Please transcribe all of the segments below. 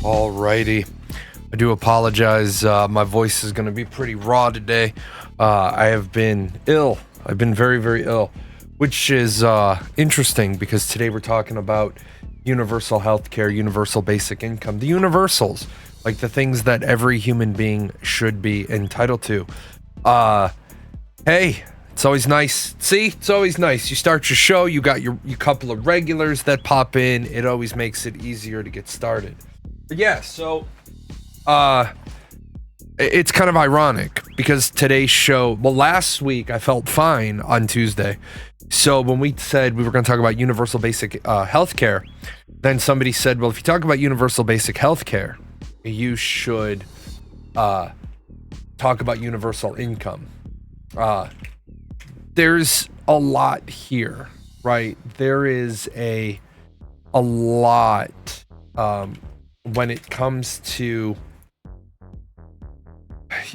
Alrighty. I do apologize. My voice is going to be pretty raw today. I have been ill. I've been very, very ill, which is interesting because today we're talking about universal healthcare, universal basic income, the universals, like the things that every human being should be entitled to. Hey, it's always nice. See, it's always nice. You start your show, you got your couple of regulars that pop in. It always makes it easier to get started. But yeah, so it's kind of ironic because today's show, well, last week I felt fine on Tuesday. So when we said we were going to talk about universal basic healthcare, then somebody said, well, if you talk about universal basic healthcare, you should talk about universal income. There's a lot here, right? There is a lot when it comes to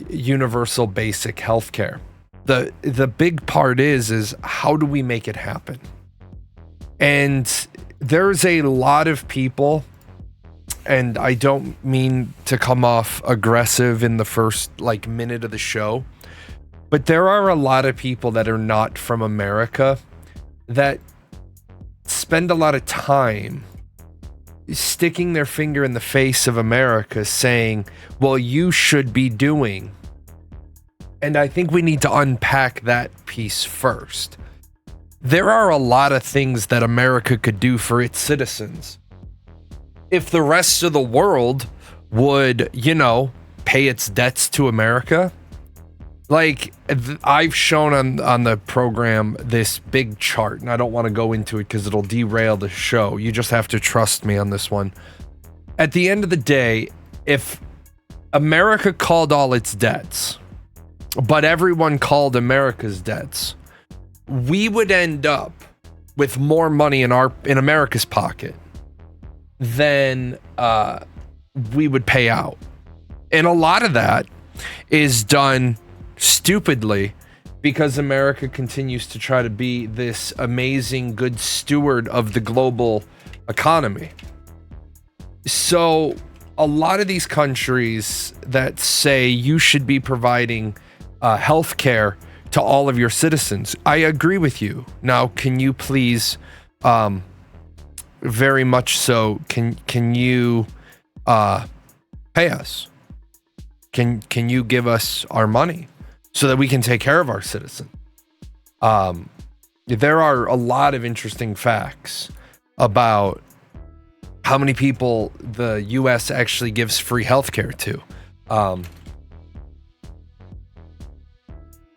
universal basic healthcare. The big part is how do we make it happen? And there's a lot of people, and I don't mean to come off aggressive in the first minute of the show, but there are a lot of people that are not from America that spend a lot of time sticking their finger in the face of America saying, well, you should be doing. And I think we need to unpack that piece first. There are a lot of things that America could do for its citizens. If the rest of the world would, pay its debts to America, I've shown on the program this big chart, and I don't want to go into it because it'll derail the show. You just have to trust me on this one. At the end of the day, if America called all its debts, but everyone called America's debts, we would end up with more money in America's pocket than we would pay out. And a lot of that is done stupidly because America continues to try to be this amazing good steward of the global economy. So a lot of these countries that say you should be providing health care to all of your citizens, I agree with you. Now, can you please, very much so, can you pay us? Can you give us our money so that we can take care of our citizens? There are a lot of interesting facts about how many people the U.S. actually gives free healthcare to.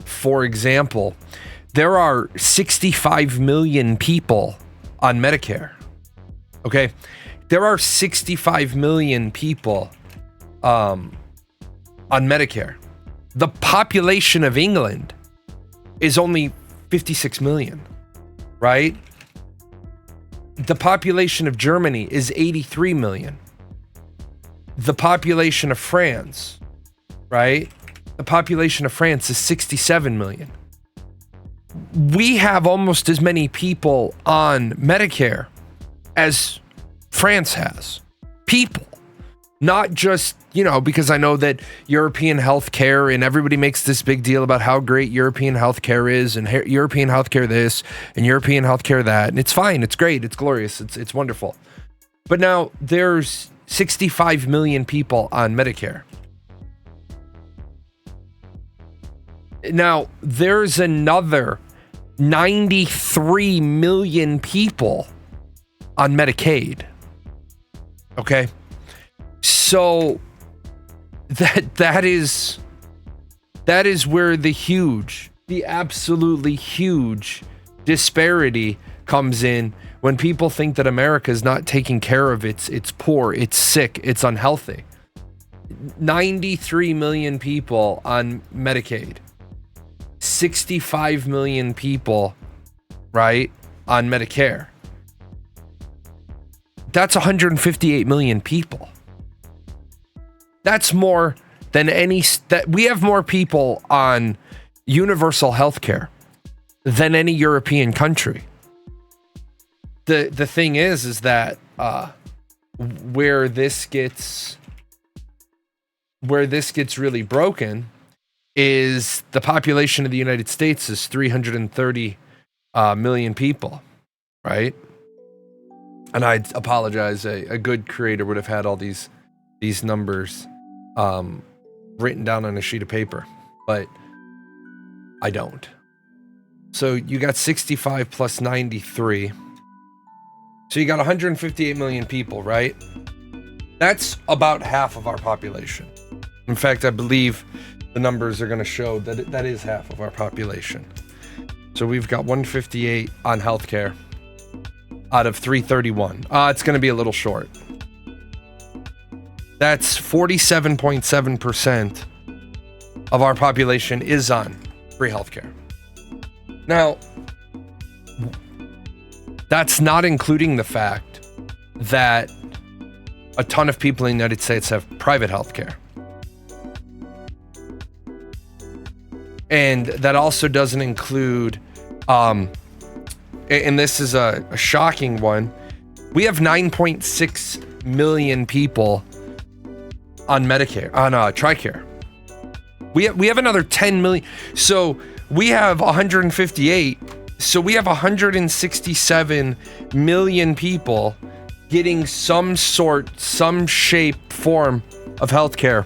For example, there are 65 million people on Medicare. Okay, there are 65 million people on Medicare. The population of England is only 56 million, right? The population of Germany is 83 million. The population of France, right? The population of France is 67 million. We have almost as many people on Medicare as France has. People. Not just, because I know that European healthcare, and everybody makes this big deal about how great European healthcare is, and European healthcare this, and European healthcare that, and it's fine, it's great, it's glorious, it's wonderful. But now there's 65 million people on Medicare. Now there's another 93 million people on Medicaid. Okay? So that is where the absolutely huge disparity comes in when people think that America is not taking care of its poor, it's sick, it's unhealthy. 93 million people on Medicaid. 65 million people, right, on Medicare. That's 158 million people. That's more than that we have more people on universal healthcare than any European country. The thing is that where this gets really broken is the population of the United States is 330 million people, right? And I apologize. A good creator would have had all these numbers written down on a sheet of paper, but I don't. So you got 65 plus 93. So you got 158 million people, right? That's about half of our population. In fact, I believe the numbers are going to show that that is half of our population. So we've got 158 on healthcare out of 331. It's going to be a little short. That's 47.7% of our population is on free healthcare. Now, that's not including the fact that a ton of people in the United States have private healthcare. And that also doesn't include, and this is a shocking one, we have 9.6 million people on Medicare, on TRICARE. We have another 10 million. So we have 158. So we have 167 million people getting some sort, some shape, form of healthcare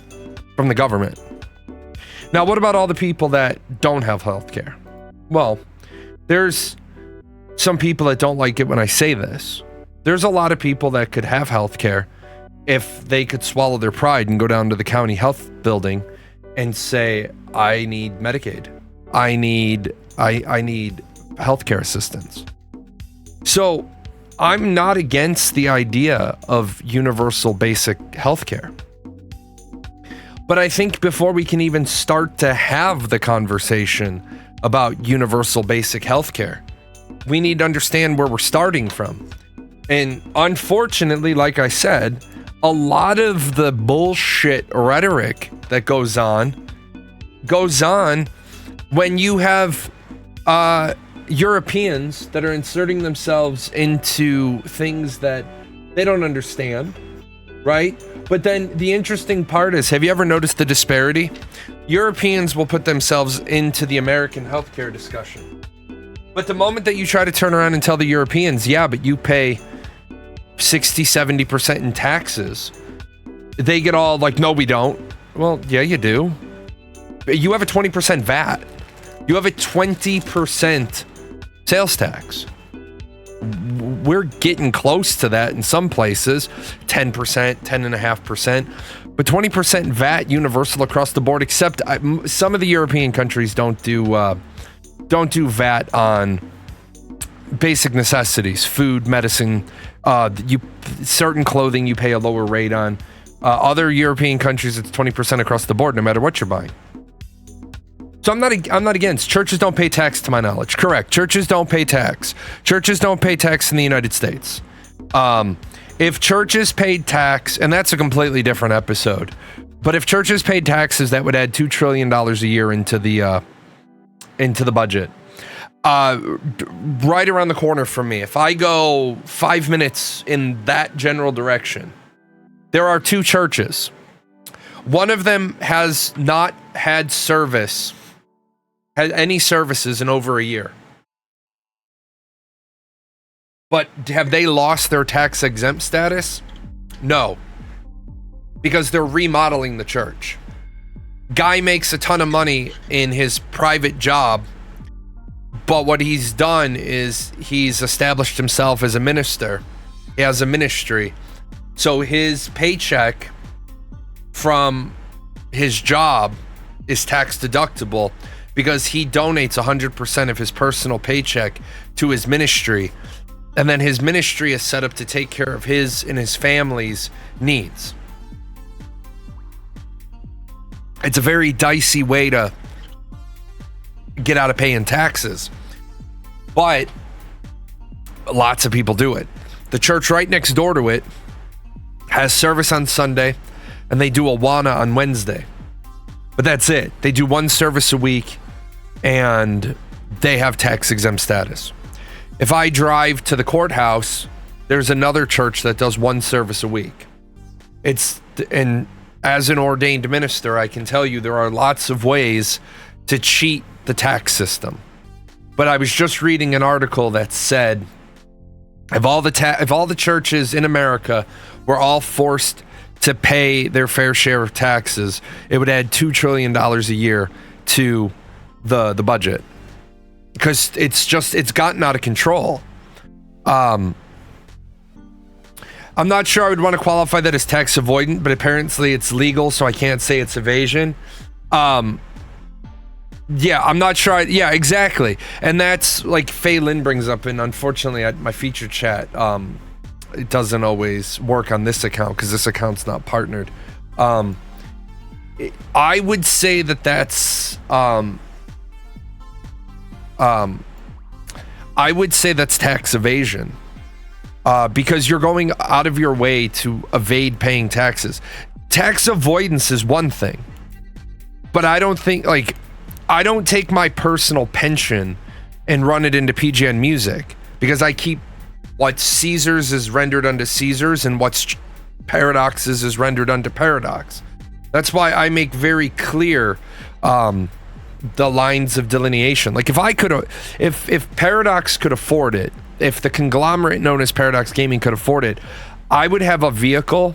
from the government. Now, what about all the people that don't have healthcare? Well, there's some people that don't like it when I say this. There's a lot of people that could have healthcare if they could swallow their pride and go down to the county health building and say, I need Medicaid. I need healthcare assistance. So I'm not against the idea of universal basic healthcare. But I think before we can even start to have the conversation about universal basic healthcare, we need to understand where we're starting from. And unfortunately, like I said, a lot of the bullshit rhetoric that goes on when you have Europeans that are inserting themselves into things that they don't understand, right? But then the interesting part is, have you ever noticed the disparity? Europeans will put themselves into the American healthcare discussion. But the moment that you try to turn around and tell the Europeans, yeah, but you pay 60-70% in taxes, they get all like, no, we don't. Well, yeah, you do. You have a 20% VAT. You have a 20% sales tax. We're getting close to that in some places, 10%, 10.5%, but 20% VAT universal across the board, except some of the European countries don't do VAT on basic necessities, food, medicine, certain clothing you pay a lower rate on. Other European countries, it's 20% across the board, no matter what you're buying. So I'm not against. Churches don't pay tax, to my knowledge. Correct. Churches don't pay tax. Churches don't pay tax in the United States. If churches paid tax, and that's a completely different episode, but if churches paid taxes, that would add $2 trillion a year into the budget. Right around the corner from me, if I go 5 minutes in that general direction, there are two churches. One of them has not had any services in over a year. But have they lost their tax exempt status? No. Because they're remodeling the church. Guy makes a ton of money in his private job, but what he's done is he's established himself as a minister. He has a ministry. So his paycheck from his job is tax deductible because he donates 100% of his personal paycheck to his ministry. And then his ministry is set up to take care of his and his family's needs. It's a very dicey way to get out of paying taxes. But lots of people do it. The church right next door to it has service on Sunday, and they do Awana on Wednesday. But that's it. They do one service a week, and they have tax exempt status. If I drive to the courthouse There's another church that does one service a week. And as an ordained minister, I can tell you there are lots of ways to cheat the tax system. But I was just reading an article that said if all the churches in America were all forced to pay their fair share of taxes, it would add $2 trillion a year to the budget, because it's gotten out of control. I'm not sure I would want to qualify that as tax avoidant, but apparently it's legal, so I can't say it's evasion. Yeah, I'm not sure. Yeah, exactly. And that's like Faye Lynn brings up, and unfortunately at my feature chat, it doesn't always work on this account because this account's not partnered. I would say that's tax evasion, because you're going out of your way to evade paying taxes. Tax avoidance is one thing, but I don't take my personal pension and run it into PGN Music, because I keep what's Caesar's is rendered unto Caesar's and what's Paradox's is rendered unto Paradox. That's why I make very clear the lines of delineation. Like if Paradox could afford it, if the conglomerate known as Paradox Gaming could afford it, I would have a vehicle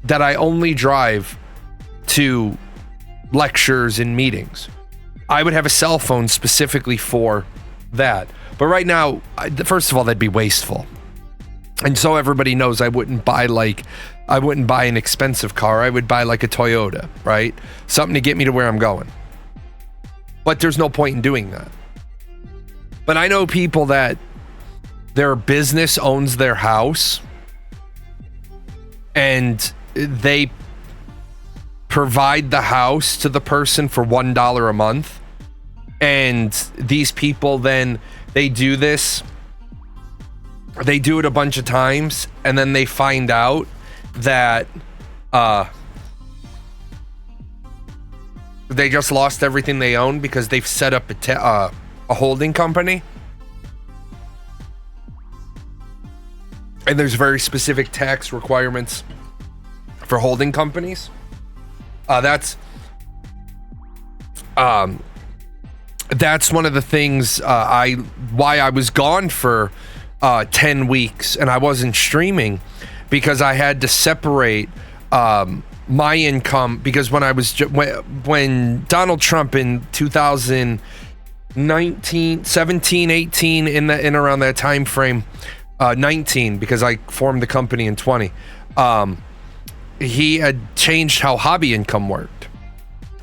that I only drive to lectures and meetings. I would have a cell phone specifically for that. But right now, first of all, that'd be wasteful. And so everybody knows I wouldn't buy an expensive car. I would buy like a Toyota, right? Something to get me to where I'm going. But there's no point in doing that. But I know people that their business owns their house and they provide the house to the person for $1 a month. And these people then, they do this. They do it a bunch of times, and then they find out that they just lost everything they own because they've set up a holding company. And there's very specific tax requirements for holding companies. That's one of the things why I was gone for 10 weeks and I wasn't streaming, because I had to separate my income, because when Donald Trump in 2019, 17, 18, in around that time frame, 19, because I formed the company in 20, he had changed how hobby income worked,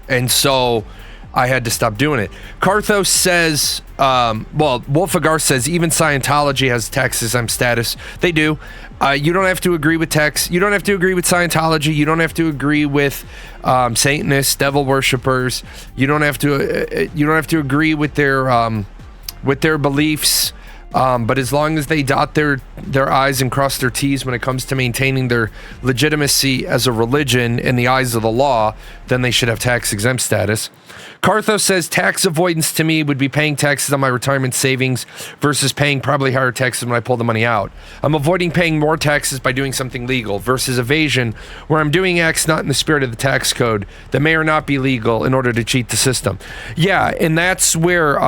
and so I had to stop doing it. Carthos says, Wolfagar says, even Scientology has tax exempt status. They do. You don't have to agree with tax. You don't have to agree with Scientology. You don't have to agree with Satanists, devil worshippers. You don't have to agree with their beliefs. But as long as they dot their I's and cross their T's when it comes to maintaining their legitimacy as a religion in the eyes of the law, then they should have tax exempt status. Carthos says tax avoidance to me would be paying taxes on my retirement savings versus paying probably higher taxes when I pull the money out. I'm avoiding paying more taxes by doing something legal, versus evasion, where I'm doing acts not in the spirit of the tax code that may or not be legal in order to cheat the system. Yeah, and that's where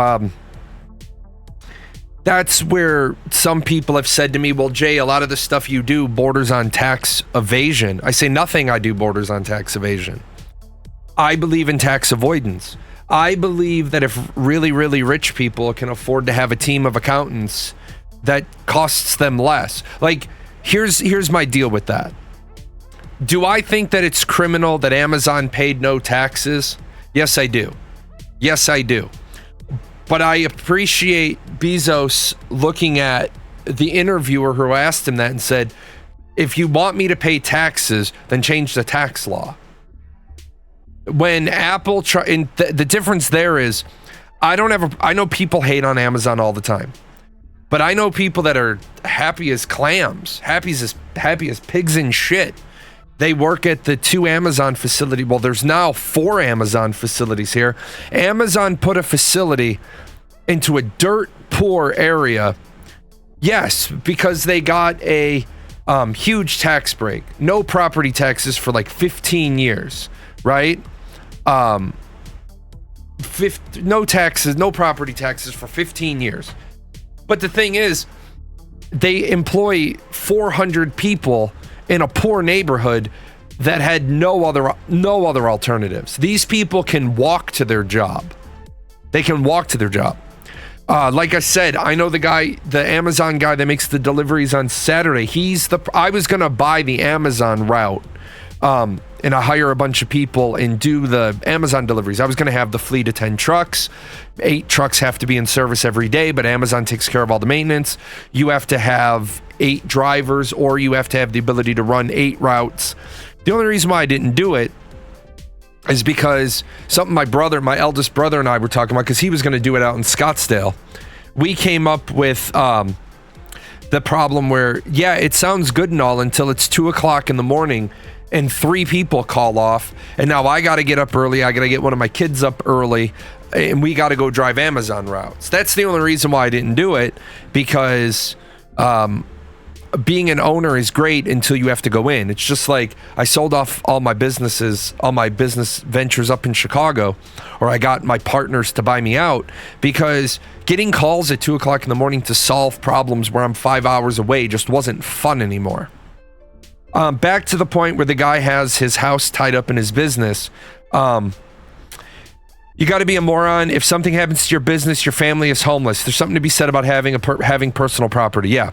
some people have said to me, well, Jay, a lot of the stuff you do borders on tax evasion. I say nothing I do borders on tax evasion. I believe in tax avoidance. I believe that if really, really rich people can afford to have a team of accountants, that costs them less. Like, here's my deal with that. Do I think that it's criminal that Amazon paid no taxes? Yes, I do. Yes, I do. But I appreciate Bezos looking at the interviewer who asked him that and said, if you want me to pay taxes, then change the tax law. When Apple the difference there is, I know people hate on Amazon all the time, but I know people that are happy as clams, happy as pigs in shit. They work at the 2 Amazon facility. Well, there's now 4 Amazon facilities here. Amazon put a facility into a dirt poor area. Yes, because they got a huge tax break. No property taxes for like 15 years, right? No taxes, no property taxes for 15 years. But the thing is, they employ 400 people in a poor neighborhood that had no other alternatives. These people can walk to their job. They can walk to their job. Like I said, I know the Amazon guy that makes the deliveries on Saturday. I was gonna buy the Amazon route, and I hire a bunch of people and do the Amazon deliveries. I was gonna have the fleet of 10 trucks. 8 trucks have to be in service every day, but Amazon takes care of all the maintenance. You have to have 8 drivers, or you have to have the ability to run 8 routes. The only reason why I didn't do it is because something my eldest brother and I were talking about, because he was going to do it out in Scottsdale. We came up with the problem where, yeah, it sounds good and all until it's 2:00 in the morning and 3 people call off. And now I got to get up early. I got to get one of my kids up early, and we got to go drive Amazon routes. That's the only reason why I didn't do it, because being an owner is great until you have to go in. It's just like I sold off all my business ventures up in Chicago, or I got my partners to buy me out, because getting calls at 2:00 in the morning to solve problems where I'm 5 hours away just wasn't fun anymore. Back to the point where the guy has his house tied up in his business. You got to be a moron. If something happens to your business, your family is homeless. There's something to be said about having personal property. Yeah.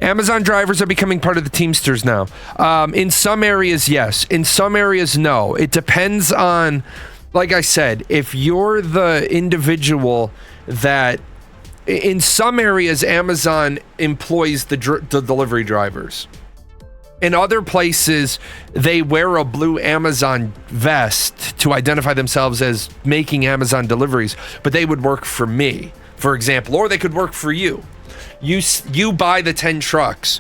Amazon drivers are becoming part of the Teamsters now. In some areas, yes. In some areas, no. It depends on, like I said, if you're the individual that, in some areas, Amazon employs the delivery drivers. In other places, they wear a blue Amazon vest to identify themselves as making Amazon deliveries, but they would work for me, for example, or they could work for you. You buy the 10 trucks.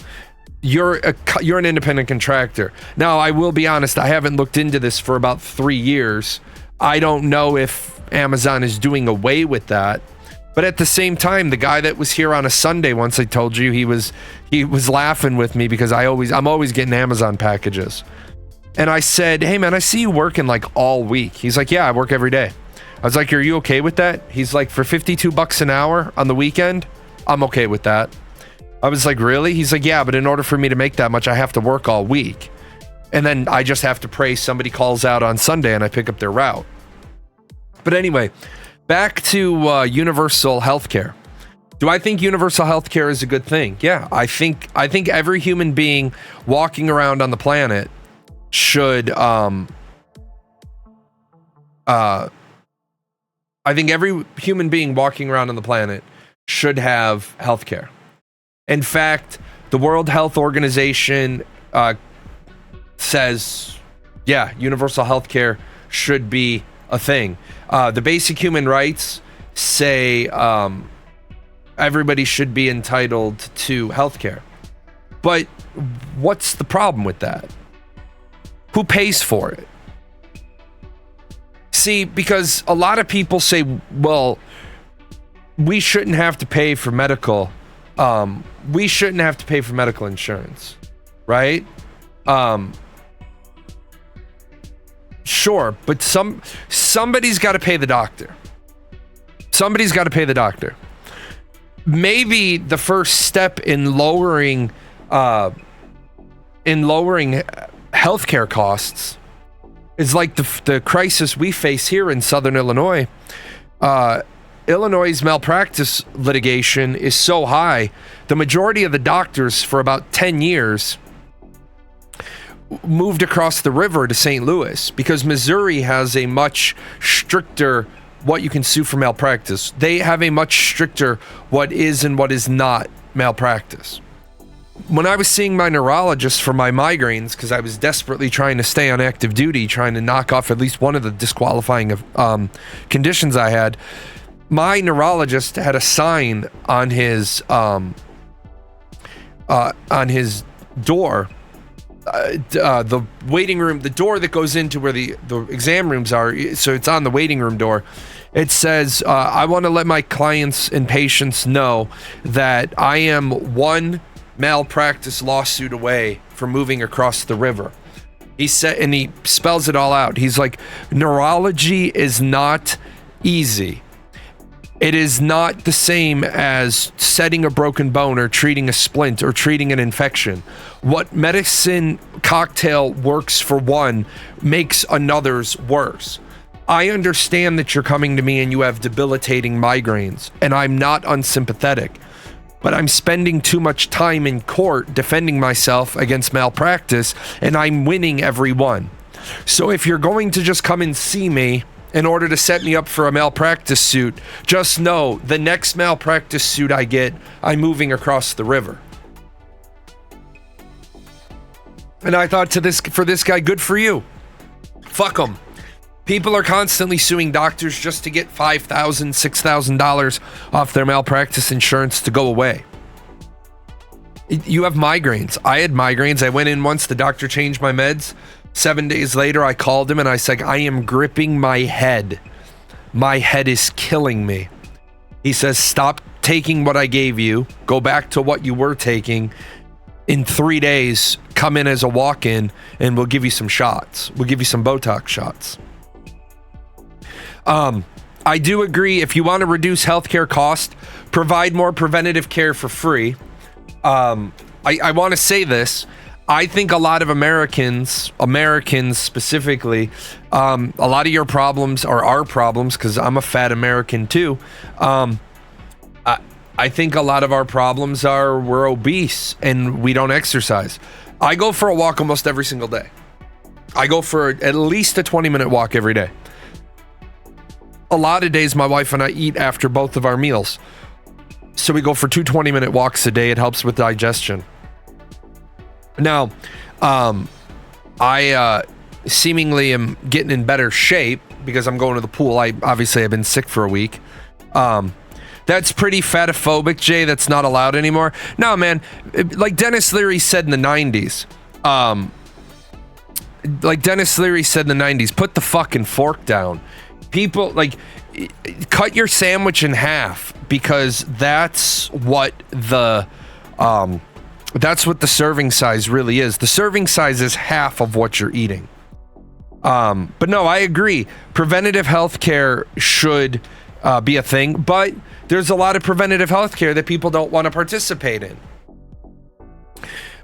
You're an independent contractor. Now, I will be honest, I haven't looked into this for about 3 years. I don't know if Amazon is doing away with that. But at the same time, the guy that was here on a Sunday once, I told you, he was laughing with me because I'm always getting Amazon packages. And I said, "Hey man, I see you working like all week." He's like, "Yeah, I work every day." I was like, "Are you okay with that?" He's like, "For $52 an hour on the weekend, I'm okay with that." I was like, "Really?" He's like, "Yeah, but in order for me to make that much, I have to work all week. And then I just have to pray somebody calls out on Sunday and I pick up their route." But anyway, back to universal healthcare. Do I think universal healthcare is a good thing? Yeah, I think every human being walking around on the planet should I think every human being walking around on the planet should have healthcare. In fact, the World Health Organization says, yeah, universal healthcare should be a thing. The basic human rights say everybody should be entitled to healthcare. But what's the problem with that? Who pays for it? See, because a lot of people say, well, we shouldn't have to pay for medical. We shouldn't have to pay for medical insurance, right? Sure, but somebody's got to pay the doctor. Somebody's got to pay the doctor. Maybe the first step in lowering healthcare costs is like the crisis we face here in Southern Illinois. Illinois' malpractice litigation is so high, the majority of the doctors for about 10 years moved across the river to St. Louis because Missouri has a much stricter what you can sue for malpractice. They have a much stricter what is and what is not malpractice. When I was seeing my neurologist for my migraines, because I was desperately trying to stay on active duty, trying to knock off at least one of the disqualifying conditions I had, my neurologist had a sign on his door. The waiting room, the door that goes into where the exam rooms are, so it's on the waiting room door. It says, I want to let my clients and patients know that I am one malpractice lawsuit away from moving across the river. He said, and he spells it all out. He's like, neurology is not easy. It is not the same as setting a broken bone or treating a splint or treating an infection. What medicine cocktail works for one makes another's worse. I understand that you're coming to me and you have debilitating migraines, and I'm not unsympathetic, but I'm spending too much time in court defending myself against malpractice, and I'm winning every one. So if you're going to just come and see me in order to set me up for a malpractice suit, just know the next malpractice suit I get, I'm moving across the river. And I thought for this guy, good for you. Fuck him. People are constantly suing doctors just to get $5,000, $6,000 off their malpractice insurance to go away. You have migraines. I had migraines. I went in once, the doctor changed my meds. 7 days later, I called him and I said, I am gripping my head. My head is killing me. He says, stop taking what I gave you. Go back to what you were taking. In 3 days, come in as a walk-in and we'll give you some shots. We'll give you some Botox shots. I do agree, if you want to reduce healthcare cost, provide more preventative care for free. I want to say this. I think a lot of Americans specifically, a lot of your problems are our problems, because I'm a fat American too. I think a lot of our problems are we're obese and we don't exercise. I go for a walk almost every single day. I go for at least a 20-minute walk every day. A lot of days my wife and I eat after both of our meals. So we go for 2 20-minute walks a day. It helps with digestion. Now, I seemingly am getting in better shape because I'm going to the pool. I've been sick for a week. That's pretty fatophobic, Jay. That's not allowed anymore. No, man. Like Dennis Leary said in the 90s. Put the fucking fork down. People, like, cut your sandwich in half, because that's what the serving size really is. The serving size is half of what you're eating. But no, I agree. Preventative healthcare should be a thing, but there's a lot of preventative healthcare that people don't want to participate in.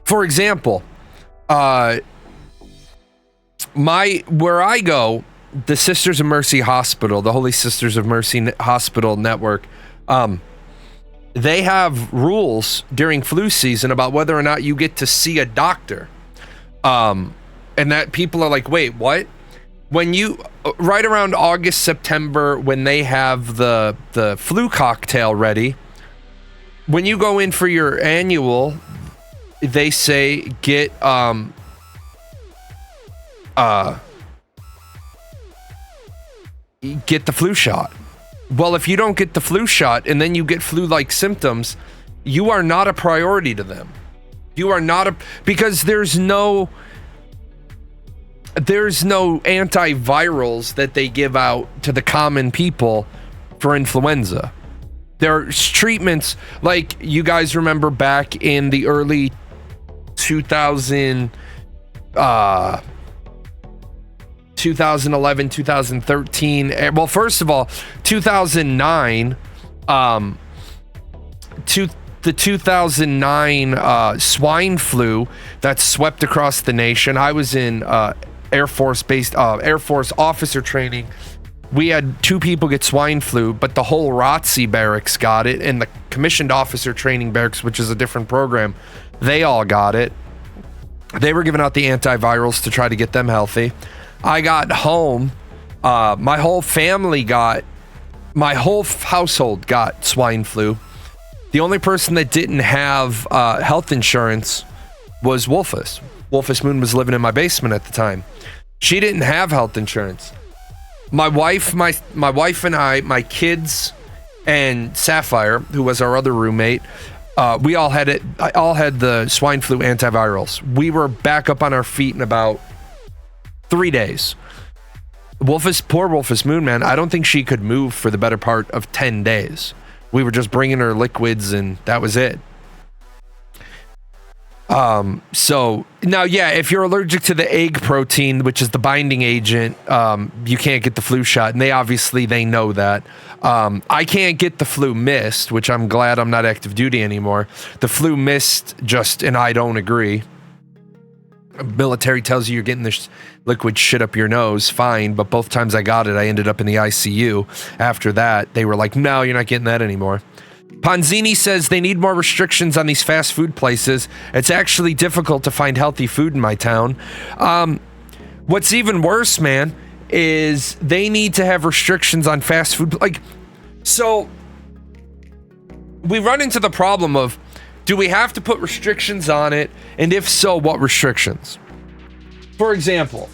For example, where I go, the Sisters of Mercy Hospital, the Holy Sisters of Mercy Hospital Network, they have rules during flu season about whether or not you get to see a doctor. And that people are like, wait, what? When you, right around August, September, when they have the flu cocktail ready, when you go in for your annual, they say get the flu shot. Well, if you don't get the flu shot and then you get flu-like symptoms, you are not a priority to them. You are not because there's no antivirals that they give out to the common people for influenza. There's treatments, like you guys remember back in the early 2011, 2013. Well, first of all, 2009, the 2009 swine flu that swept across the nation. I was in Air Force officer training. We had 2 people get swine flu, but the whole ROTC barracks got it, and the commissioned officer training barracks, which is a different program, they all got it. They were giving out the antivirals to try to get them healthy. I got home, my whole household got swine flu. The only person that didn't have health insurance was Wolfus. Wolfus Moon was living in my basement at the time. She didn't have health insurance. My wife and I, my kids, and Sapphire, who was our other roommate, we all had it. I all had the swine flu antivirals. We were back up on our feet in about 3 days. Poor Wolfus Moon, man. I don't think she could move for the better part of 10 days. We were just bringing her liquids and that was it. So now, yeah, if you're allergic to the egg protein, which is the binding agent, you can't get the flu shot. And they know that. I can't get the flu mist, which I'm glad I'm not active duty anymore. The flu mist and I don't agree. Military tells you you're getting this liquid shit up your nose, fine. But both times I got it, I ended up in the ICU. After that, they were like, no, you're not getting that anymore. Ponzini says they need more restrictions on these fast food places. It's actually difficult to find healthy food in my town. What's even worse, man, is they need to have restrictions on fast food. So we run into the problem of, do we have to put restrictions on it? And if so, what restrictions? For example,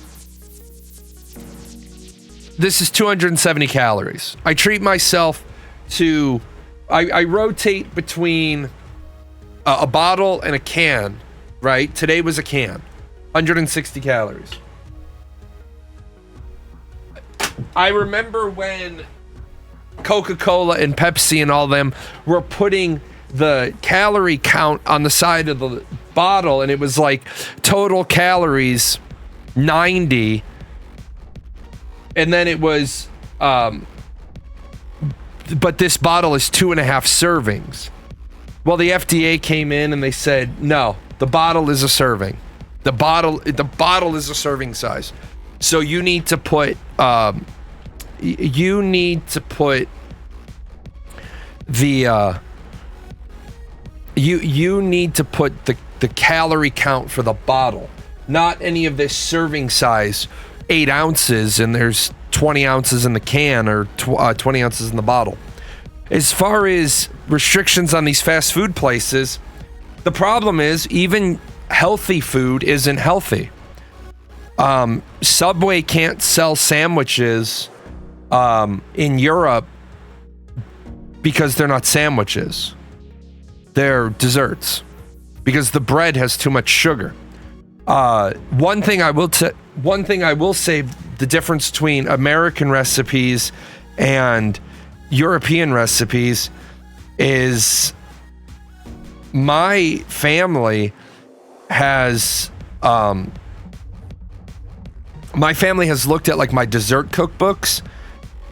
this is 270 calories. I treat myself to, I rotate between a bottle and a can, right? Today was a can, 160 calories. I remember when Coca-Cola and Pepsi and all them were putting the calorie count on the side of the bottle, and it was like total calories 90, and then it was but this bottle is 2.5 servings. Well, the FDA came in and they said, no, the bottle is a serving. The bottle is a serving size. So you need to put the you need to put the calorie count for the bottle, not any of this serving size, 8 ounces, and there's 20 ounces in the can or 20 ounces in the bottle. As far as restrictions on these fast food places, the problem is even healthy food isn't healthy. Subway can't sell sandwiches in Europe because they're not sandwiches. They're desserts because the bread has too much sugar. One thing I will say, the difference between American recipes and European recipes is my family has looked at like my dessert cookbooks,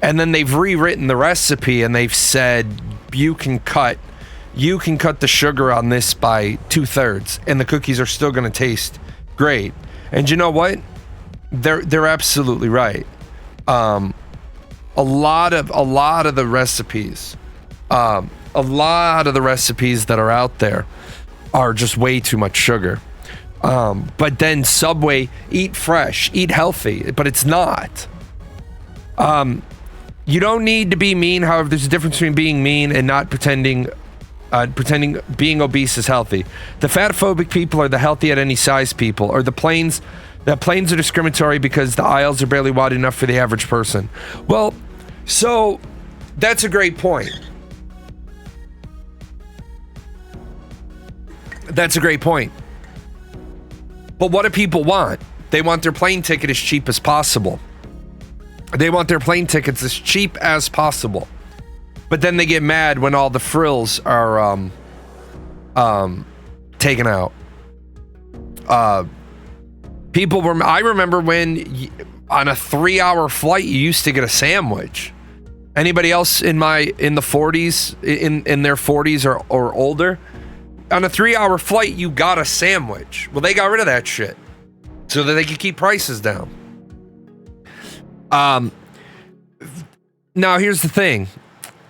and then they've rewritten the recipe and they've said you can cut the sugar on this by 2/3 and the cookies are still going to taste great. And you know what? They're absolutely right. A lot of the recipes that are out there are just way too much sugar. But then Subway, eat fresh, eat healthy, but it's not. You don't need to be mean. However, there's a difference between being mean and not pretending being obese is healthy. The fat phobic people are the healthy at any size people, or the planes are discriminatory because the aisles are barely wide enough for the average person. Well, so that's a great point. That's a great point. But what do people want? They want their plane ticket as cheap as possible. They want their plane tickets as cheap as possible. But then they get mad when all the frills are taken out. I remember when on a 3-hour flight you used to get a sandwich. Anybody else in the 40s, in their 40s or older, on a 3-hour flight you got a sandwich. Well, they got rid of that shit so that they could keep prices down. Now here's the thing.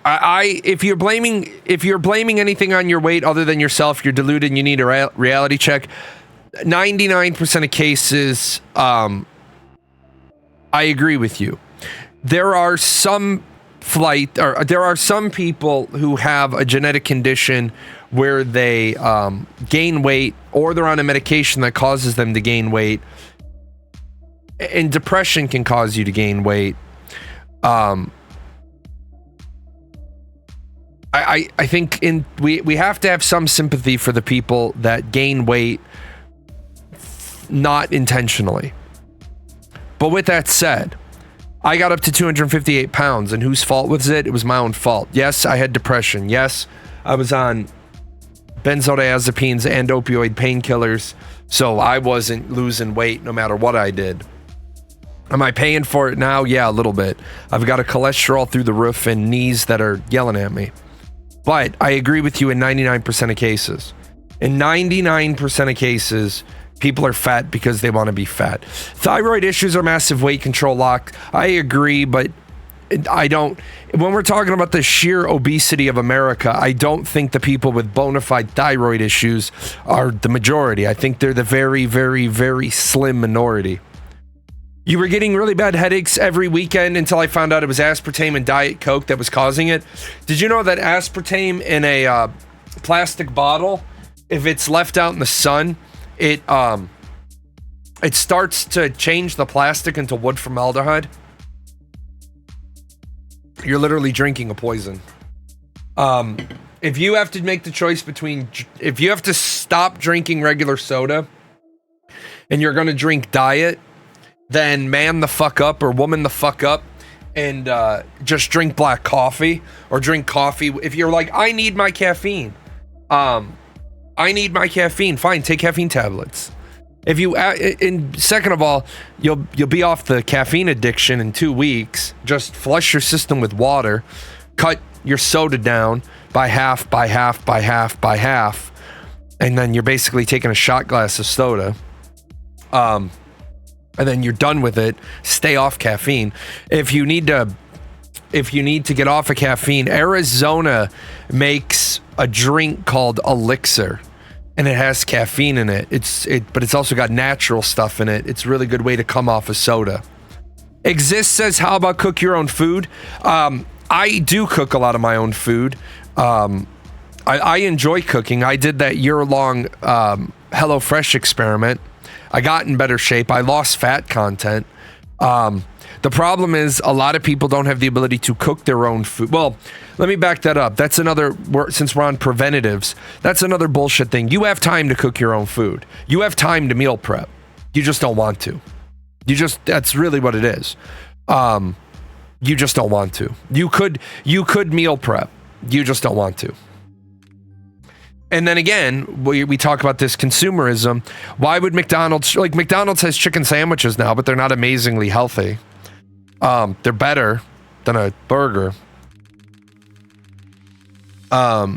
If you're blaming anything on your weight other than yourself, you're deluded and you need a reality check. 99% of cases, I agree with you. There are some people who have a genetic condition where they gain weight, or they're on a medication that causes them to gain weight. And depression can cause you to gain weight. I think we have to have some sympathy for the people that gain weight not intentionally. But with that said, I got up to 258 pounds, and whose fault was it? It was my own fault. Yes, I had depression. Yes, I was on benzodiazepines and opioid painkillers, so I wasn't losing weight no matter what I did. Am I paying for it now? Yeah, a little bit. I've got a cholesterol through the roof and knees that are yelling at me. But I agree with you in 99% of cases. In 99% of cases, people are fat because they want to be fat. Thyroid issues are massive weight control lock. I agree, but I don't. When we're talking about the sheer obesity of America, I don't think the people with bona fide thyroid issues are the majority. I think they're the very, very, very slim minority. You were getting really bad headaches every weekend until I found out it was aspartame and Diet Coke that was causing it. Did you know that aspartame in a plastic bottle, if it's left out in the sun, it starts to change the plastic into wood formaldehyde? You're literally drinking a poison. If you have to make the choice between, if you have to stop drinking regular soda and you're going to drink diet, then man the fuck up or woman the fuck up and just drink black coffee or drink coffee. If you're like, I need my caffeine. I need my caffeine. Fine, take caffeine tablets. If you, and second of all, you'll be off the caffeine addiction in 2 weeks. Just flush your system with water. Cut your soda down by half, and then you're basically taking a shot glass of soda. And then you're done with it. Stay off caffeine. If you need to get off of caffeine, Arizona makes a drink called Elixir, and it has caffeine in it. But it's also got natural stuff in it. It's a really good way to come off of soda. Exist says, how about cook your own food? I do cook a lot of my own food. I enjoy cooking. I did that year-long HelloFresh experiment. I got in better shape. I lost fat content. The problem is a lot of people don't have the ability to cook their own food. Well, let me back that up. That's another, since we're on preventatives, that's another bullshit thing. You have time to cook your own food. You have time to meal prep. You just don't want to. That's really what it is. You just don't want to. You could meal prep. You just don't want to. And then again, we talk about this consumerism. Why would McDonald's has chicken sandwiches now, but they're not amazingly healthy. They're better than a burger. Yeah,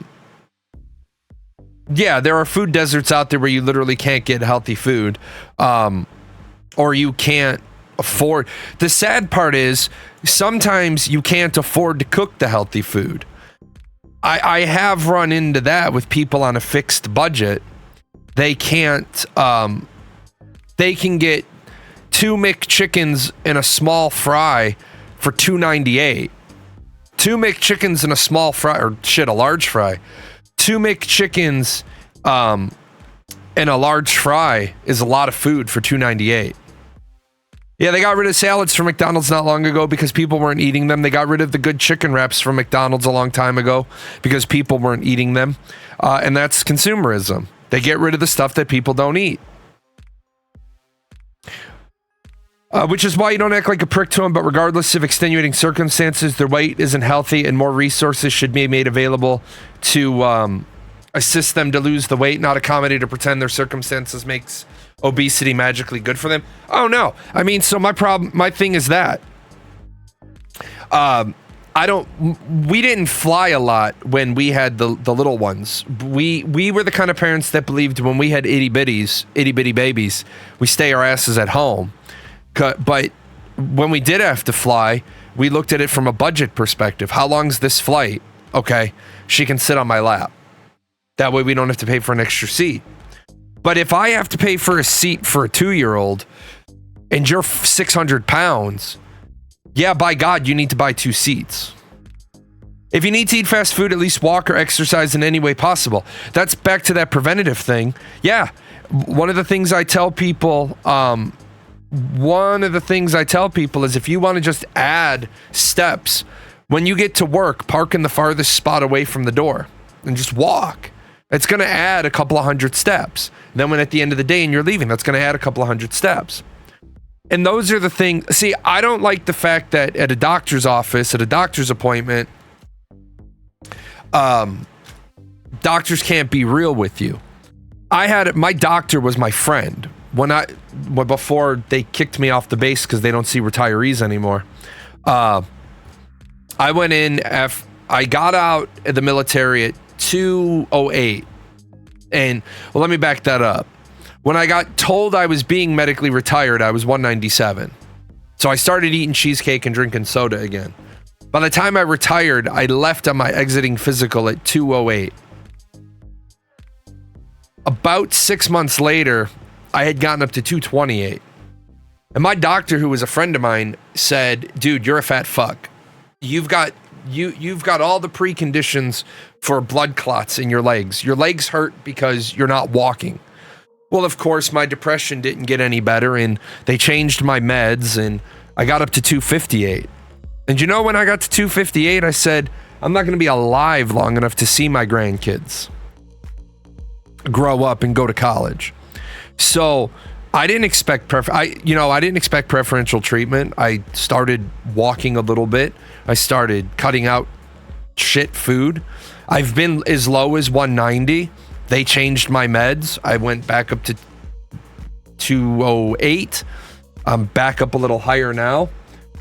there are food deserts out there where you literally can't get healthy food. Or you can't afford. The sad part is sometimes you can't afford to cook the healthy food. I have run into that with people on a fixed budget. They can't, they can get 2 McChickens and a small fry for $2.98. 2 McChickens and a small fry, or shit, a large fry. 2 McChickens and a large fry is a lot of food for $2.98. Yeah, they got rid of salads from McDonald's not long ago because people weren't eating them. They got rid of the good chicken wraps from McDonald's a long time ago because people weren't eating them. And that's consumerism. They get rid of the stuff that people don't eat. Which is why you don't act like a prick to them, but regardless of extenuating circumstances, their weight isn't healthy and more resources should be made available to assist them to lose the weight, not accommodate or pretend their circumstances makes obesity magically good for them. Oh no. I mean, so my thing is that we didn't fly a lot when we had the little ones. We were the kind of parents that believed when we had itty bitty babies, we stay our asses at home. But when we did have to fly, we looked at it from a budget perspective. How long's this flight? Okay, she can sit on my lap. That way we don't have to pay for an extra seat. But if I have to pay for a seat for a 2-year-old and you're 600 pounds, yeah, by God, you need to buy 2 seats. If you need to eat fast food, at least walk or exercise in any way possible. That's back to that preventative thing. Yeah, one of the things I tell people is if you want to just add steps, when you get to work, park in the farthest spot away from the door and just walk. It's going to add a couple of hundred steps. Then when at the end of the day and you're leaving, that's going to add a couple of hundred steps. And those are the things. See, I don't like the fact that at a doctor's office, at a doctor's appointment, doctors can't be real with you. My doctor was my friend before they kicked me off the base because they don't see retirees anymore. I went in I got out of the military at 208. And well, let me back that up. When I got told I was being medically retired, I was 197. So I started eating cheesecake and drinking soda again. By the time I retired, I left on my exiting physical at 208. About 6 months later, I had gotten up to 228. And my doctor, who was a friend of mine, said, dude, you're a fat fuck. You've got all the preconditions for blood clots in your legs. Your legs hurt because you're not walking. Well, of course, my depression didn't get any better, and they changed my meds, and I got up to 258. And you know, when I got to 258, I said, I'm not going to be alive long enough to see my grandkids grow up and go to college. So I didn't expect preferential treatment. I started walking a little bit. I started cutting out shit food. I've been as low as 190. They changed my meds. I went back up to 208. I'm back up a little higher now,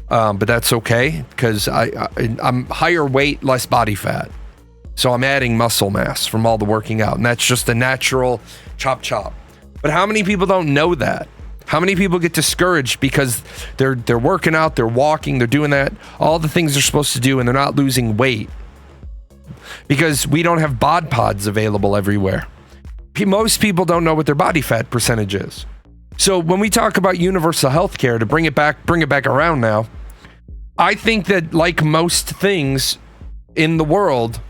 but that's okay because I'm higher weight, less body fat. So I'm adding muscle mass from all the working out, and that's just a natural chop. But how many people don't know that? How many people get discouraged because they're working out, they're walking, they're doing that, all the things they're supposed to do, and they're not losing weight? Because we don't have bod pods available everywhere. Most people don't know what their body fat percentage is. So when we talk about universal health care, to bring it back around now, I think that like most things in the world,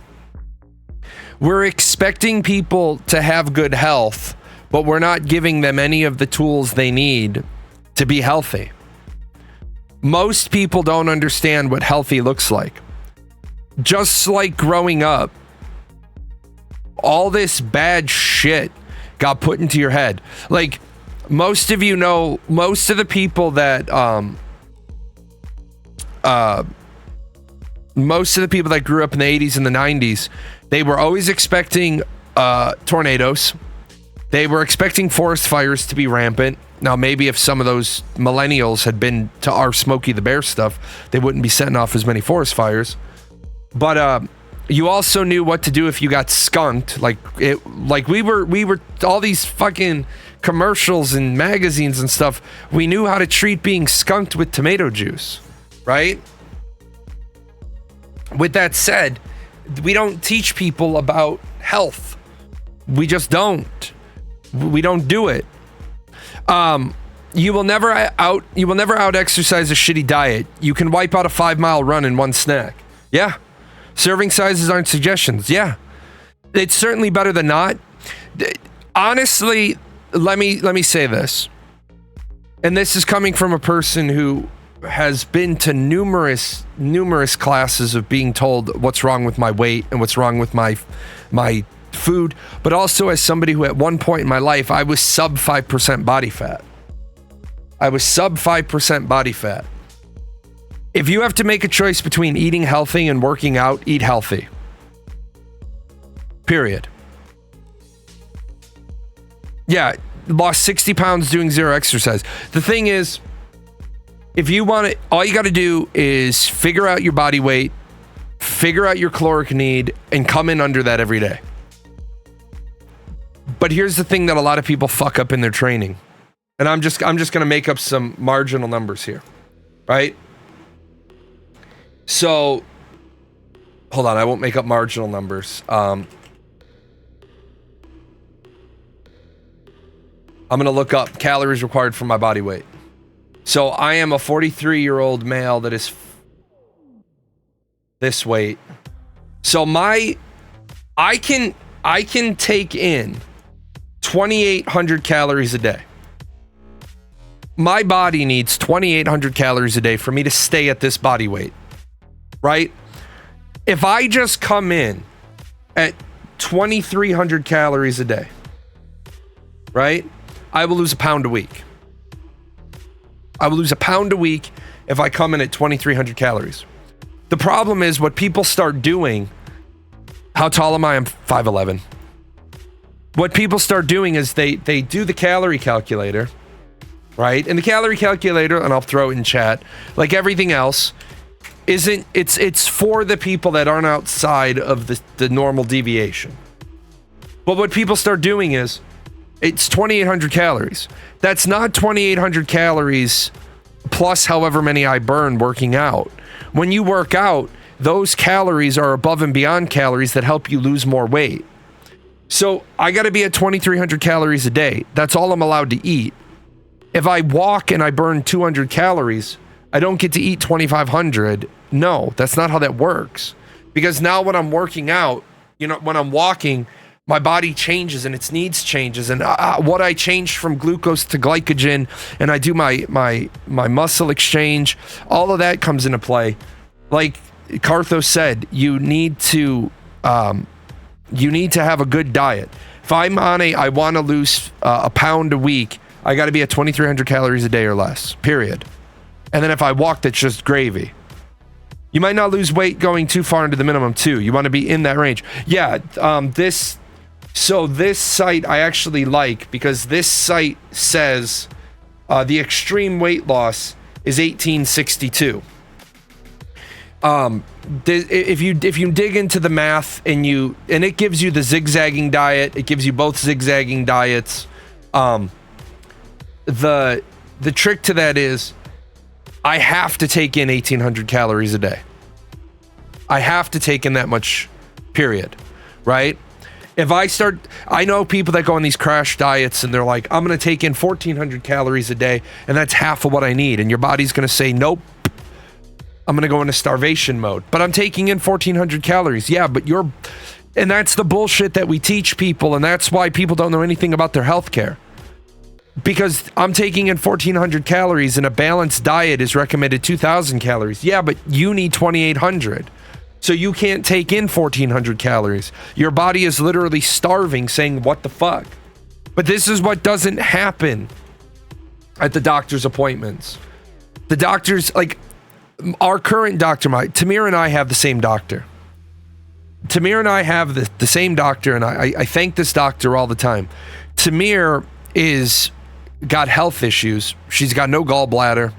we're expecting people to have good health, but we're not giving them any of the tools they need to be healthy. Most people don't understand what healthy looks like. Just like growing up, all this bad shit got put into your head. Like, most of you know, most of the people that grew up in the 80s and the 90s, they were always expecting tornadoes. They were expecting forest fires to be rampant. Now, maybe if some of those millennials had been to our Smokey the Bear stuff, they wouldn't be setting off as many forest fires. But you also knew what to do if you got skunked. Like we were all these fucking commercials and magazines and stuff. We knew how to treat being skunked with tomato juice, right? With that said, we don't teach people about health. We just don't. We don't do it. You will never out exercise a shitty diet. You can wipe out a 5-mile run in one snack. Yeah. Serving sizes aren't suggestions. Yeah. It's certainly better than not. Honestly, let me say this. And this is coming from a person who has been to numerous classes of being told what's wrong with my weight and what's wrong with my food, but also as somebody who at one point in my life, I was sub 5% body fat. If you have to make a choice between eating healthy and working out, eat healthy. Period. Yeah, lost 60 pounds doing zero exercise. The thing is, if you want it, all you got to do is figure out your body weight, figure out your caloric need, and come in under that every day. But here's the thing that a lot of people fuck up in their training. And I'm just going to make up some marginal numbers here, right? So, hold on, I won't make up marginal numbers. I'm going to look up calories required for my body weight. So I am a 43-year-old male that is this weight. So I can take in 2,800 calories a day. My body needs 2,800 calories a day for me to stay at this body weight, right? If I just come in at 2,300 calories a day, right? I will lose a pound a week. I will lose a pound a week if I come in at 2,300 calories. The problem is what people start doing. How tall am I? I'm 5'11". What people start doing is they do the calorie calculator, right? And the calorie calculator, and I'll throw it in chat, like everything else, it's for the people that aren't outside of the normal deviation. But what people start doing is it's 2,800 calories. That's not 2,800 calories plus however many I burn working out. When you work out, those calories are above and beyond calories that help you lose more weight. So I got to be at 2,300 calories a day. That's all I'm allowed to eat. If I walk and I burn 200 calories, I don't get to eat 2,500. No, that's not how that works. Because now when I'm working out, when I'm walking, my body changes and its needs changes. And what I changed from glucose to glycogen, and I do my muscle exchange, all of that comes into play. Like Cartho said, you need to have a good diet. If I'm on I want to lose a pound a week, I got to be at 2,300 calories a day or less, period. And then if I walk, that's just gravy. You might not lose weight going too far into the minimum too. You want to be in that range. Yeah, this site I actually like, because this site says the extreme weight loss is 1862. If you dig into the math and it gives you the zigzagging diet, it gives you both zigzagging diets. The trick to that is I have to take in 1,800 calories a day. I have to take in that much, period, right? I know people that go on these crash diets and they're like, I'm going to take in 1,400 calories a day and that's half of what I need. And your body's going to say, nope, I'm going to go into starvation mode, but I'm taking in 1,400 calories. Yeah, but and that's the bullshit that we teach people. And that's why people don't know anything about their healthcare. Because I'm taking in 1,400 calories and a balanced diet is recommended 2,000 calories. Yeah, but you need 2,800. So you can't take in 1,400 calories. Your body is literally starving, saying, what the fuck? But this is what doesn't happen at the doctor's appointments. The doctors, like our current doctor, Tamir and I have the same doctor. Tamir and I have the same doctor, and I thank this doctor all the time. Tamir got health issues. She's got no gallbladder.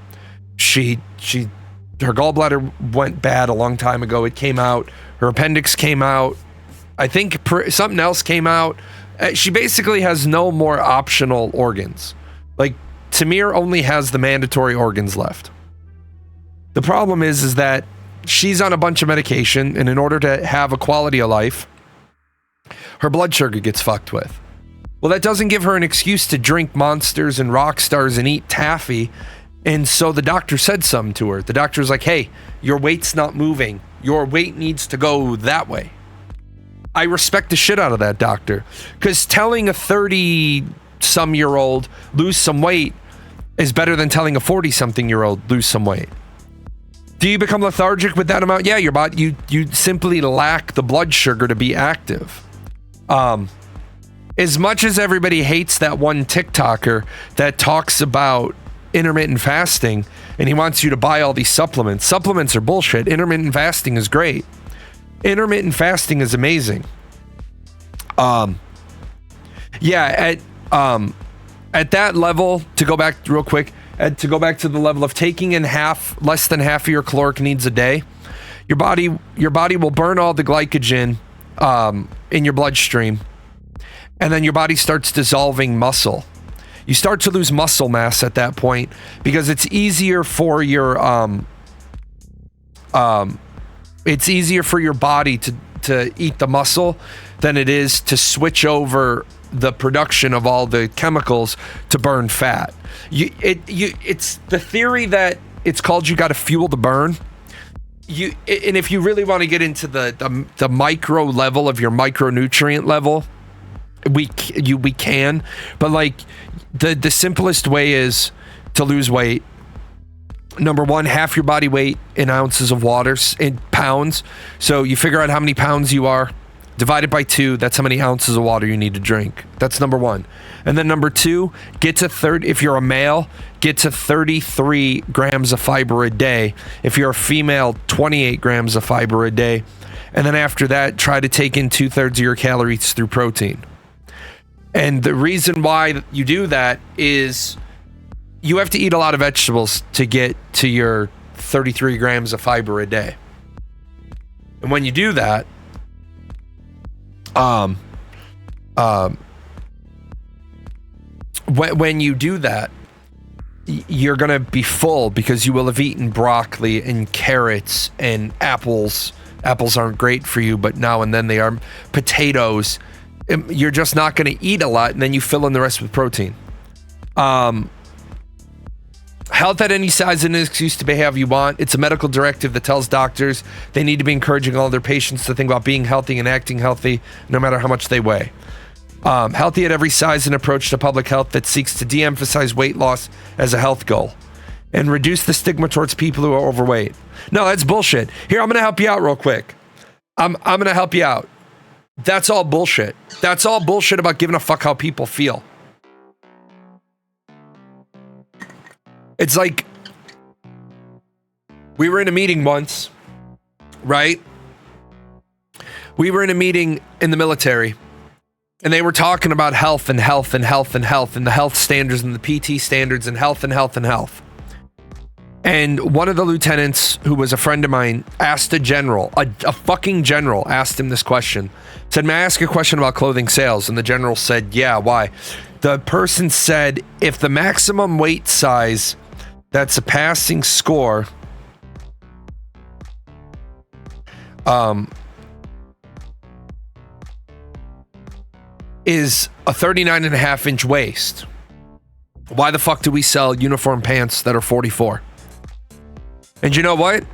Her gallbladder went bad a long time ago. It came out. Her appendix came out. I think something else came out. She basically has no more optional organs. Like Tamir only has the mandatory organs left. The problem is that she's on a bunch of medication, and in order to have a quality of life, her blood sugar gets fucked with. Well, that doesn't give her an excuse to drink Monsters and Rockstars and eat taffy. And so the doctor said something to her. The doctor's like, hey, your weight's not moving. Your weight needs to go that way. I respect the shit out of that doctor, because telling a 30-some-year-old lose some weight is better than telling a 40-something-year-old lose some weight. Do you become lethargic with that amount? Yeah, your body, you simply lack the blood sugar to be active. As much as everybody hates that one TikToker that talks about intermittent fasting and he wants you to buy all these supplements. Supplements are bullshit. Intermittent fasting is great. Intermittent fasting is amazing. At that level, to go back real quick, to go back to the level of taking in less than half of your caloric needs a day, your body will burn all the glycogen in your bloodstream, and then your body starts dissolving muscle. You start to lose muscle mass at that point because it's easier for your body to eat the muscle than it is to switch over the production of all the chemicals to burn fat. It's the theory that it's called you got to fuel the burn. And if you really want to get into the micro level of your micronutrient level, we can, but like the simplest way is to lose weight. Number one, half your body weight in ounces of water, in pounds. So you figure out how many pounds you are. Divide it by 2. That's how many ounces of water you need to drink. That's number 1. And then number 2, get to if you're a male, get to 33 grams of fiber a day. If you're a female, 28 grams of fiber a day. And then after that, try to take in 2/3 of your calories through protein. And the reason why you do that is you have to eat a lot of vegetables to get to your 33 grams of fiber a day. And when you do that, when you do that, you're going to be full because you will have eaten broccoli and carrots and apples. Apples aren't great for you, but now and then they are. Potatoes. You're just not going to eat a lot, and then you fill in the rest with protein. Health at any size isn't an excuse to behave you want. It's a medical directive that tells doctors they need to be encouraging all their patients to think about being healthy and acting healthy, no matter how much they weigh. Healthy at every size is an approach to public health that seeks to de-emphasize weight loss as a health goal and reduce the stigma towards people who are overweight. No, that's bullshit. Here, I'm going to help you out real quick. I'm going to help you out. That's all bullshit. That's all bullshit about giving a fuck how people feel. It's like, we were in a meeting once, right? We were in a meeting in the military, and they were talking about health and health and health and health and the health standards and the PT standards and health and health and health. And one of the lieutenants, who was a friend of mine, asked a general, a fucking general, asked him this question. Said, may I ask a question about clothing sales? And the general said, yeah, why? The person said, if the maximum weight size that's a passing score is a 39.5-inch waist, why the fuck do we sell uniform pants that are 44? And you know what?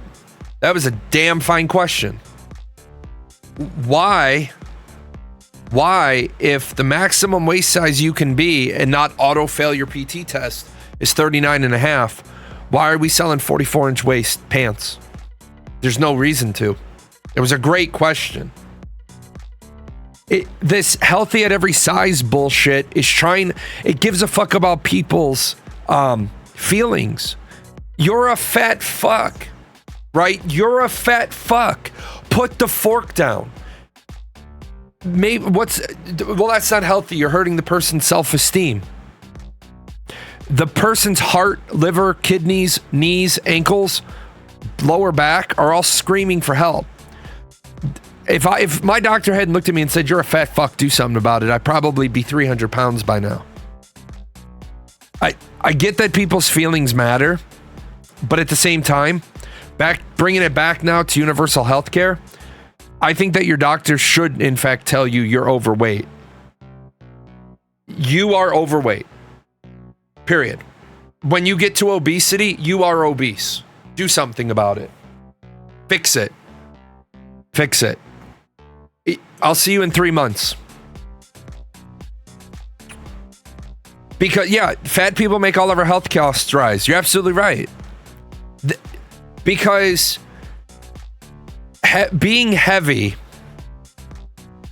That was a damn fine question. Why, if the maximum waist size you can be and not auto-fail your PT test is 39.5, why are we selling 44-inch waist pants? There's no reason to. It was a great question. This healthy at every size bullshit is it gives a fuck about people's feelings. You're a fat fuck, right? You're a fat fuck. Put the fork down. That's not healthy. You're hurting the person's self-esteem. The person's heart, liver, kidneys, knees, ankles, lower back are all screaming for help. If my doctor hadn't looked at me and said, you're a fat fuck, do something about it, I'd probably be 300 pounds by now. I get that people's feelings matter, but at the same time, bringing it back now to universal health care, I think that your doctor should, in fact, tell you you're overweight. You are overweight. Period. When you get to obesity, you are obese. Do something about it. Fix it. Fix it. I'll see you in 3 months. Because, yeah, fat people make all of our health costs rise. You're absolutely right. Because being heavy,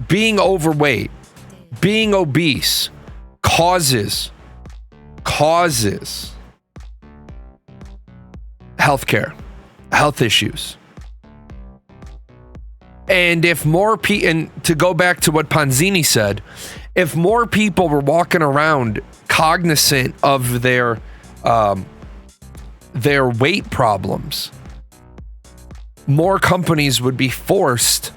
being overweight, being obese causes health issues. And if more people, and to go back to what Panzini said, if more people were walking around cognizant of their weight problems, more companies would be forced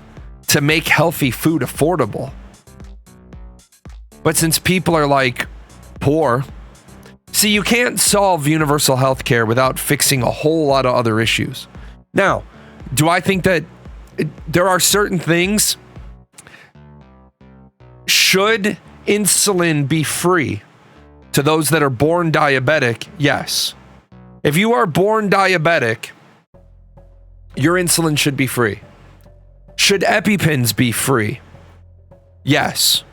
to make healthy food affordable. But since people are like poor, see, you can't solve universal health care without fixing a whole lot of other issues. Now, do I think that there are certain things? Should insulin be free to those that are born diabetic? Yes. If you are born diabetic, your insulin should be free. Should EpiPens be free? Yes.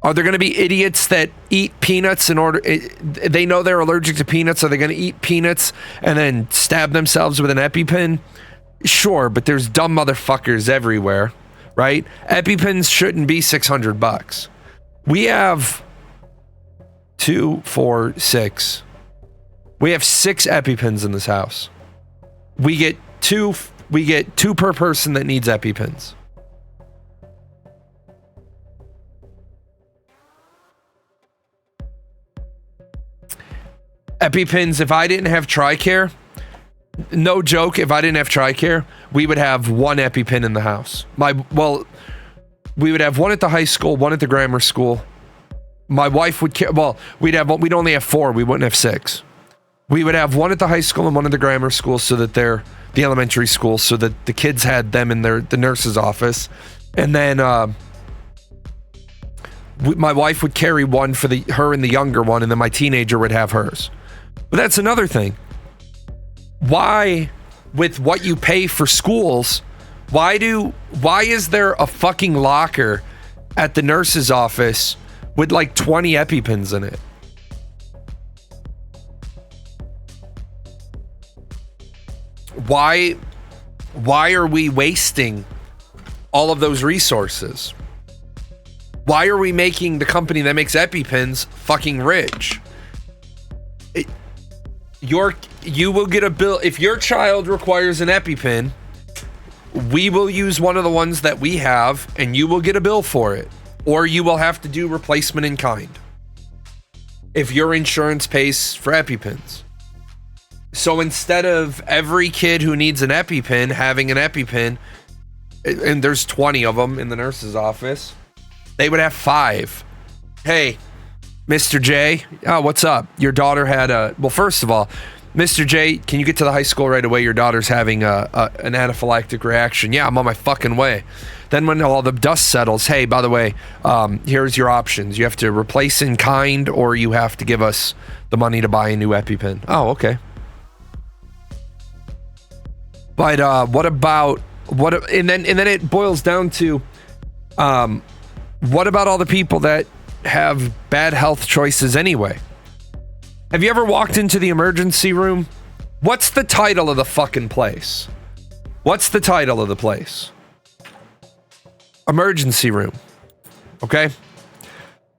Are there going to be idiots that eat peanuts they know they're allergic to peanuts? Are they going to eat peanuts and then stab themselves with an EpiPen? Sure, but there's dumb motherfuckers everywhere, right? EpiPens shouldn't be $600. We have 2, 4, 6. We have 6 EpiPens in this house. We get two per person that needs EpiPens. EpiPens, if I didn't have TRICARE, no joke, if I didn't have TRICARE, we would have 1 EpiPen in the house. We would have 1 at the high school, 1 at the grammar school. My wife would care. Well, we'd only have 4. We wouldn't have 6. We would have 1 at the high school and 1 at the grammar school, so that the elementary school, so that the kids had them in the nurse's office. And then my wife would carry 1 for her and the younger one, and then my teenager would have hers. But that's another thing. Why, with what you pay for schools, why is there a fucking locker at the nurse's office with like 20 EpiPens in it? Why are we wasting all of those resources? Why are we making the company that makes EpiPens fucking rich? You will get a bill if your child requires an EpiPen. We will use one of the ones that we have, and you will get a bill for it, or you will have to do replacement in kind if your insurance pays for EpiPens. So instead of every kid who needs an EpiPen having an EpiPen, and there's 20 of them in the nurse's office, they would have 5. Hey, Mr. J, oh, what's up? Your daughter had well, first of all, Mr. J, can you get to the high school right away? Your daughter's having an anaphylactic reaction. Yeah, I'm on my fucking way. Then when all the dust settles, hey, by the way, here's your options. You have to replace in kind, or you have to give us the money to buy a new EpiPen. Oh, okay. But and then it boils down to what about all the people that have bad health choices anyway? Have you ever walked into the emergency room? What's the title of the fucking place? What's the title of the place? Emergency room. Okay?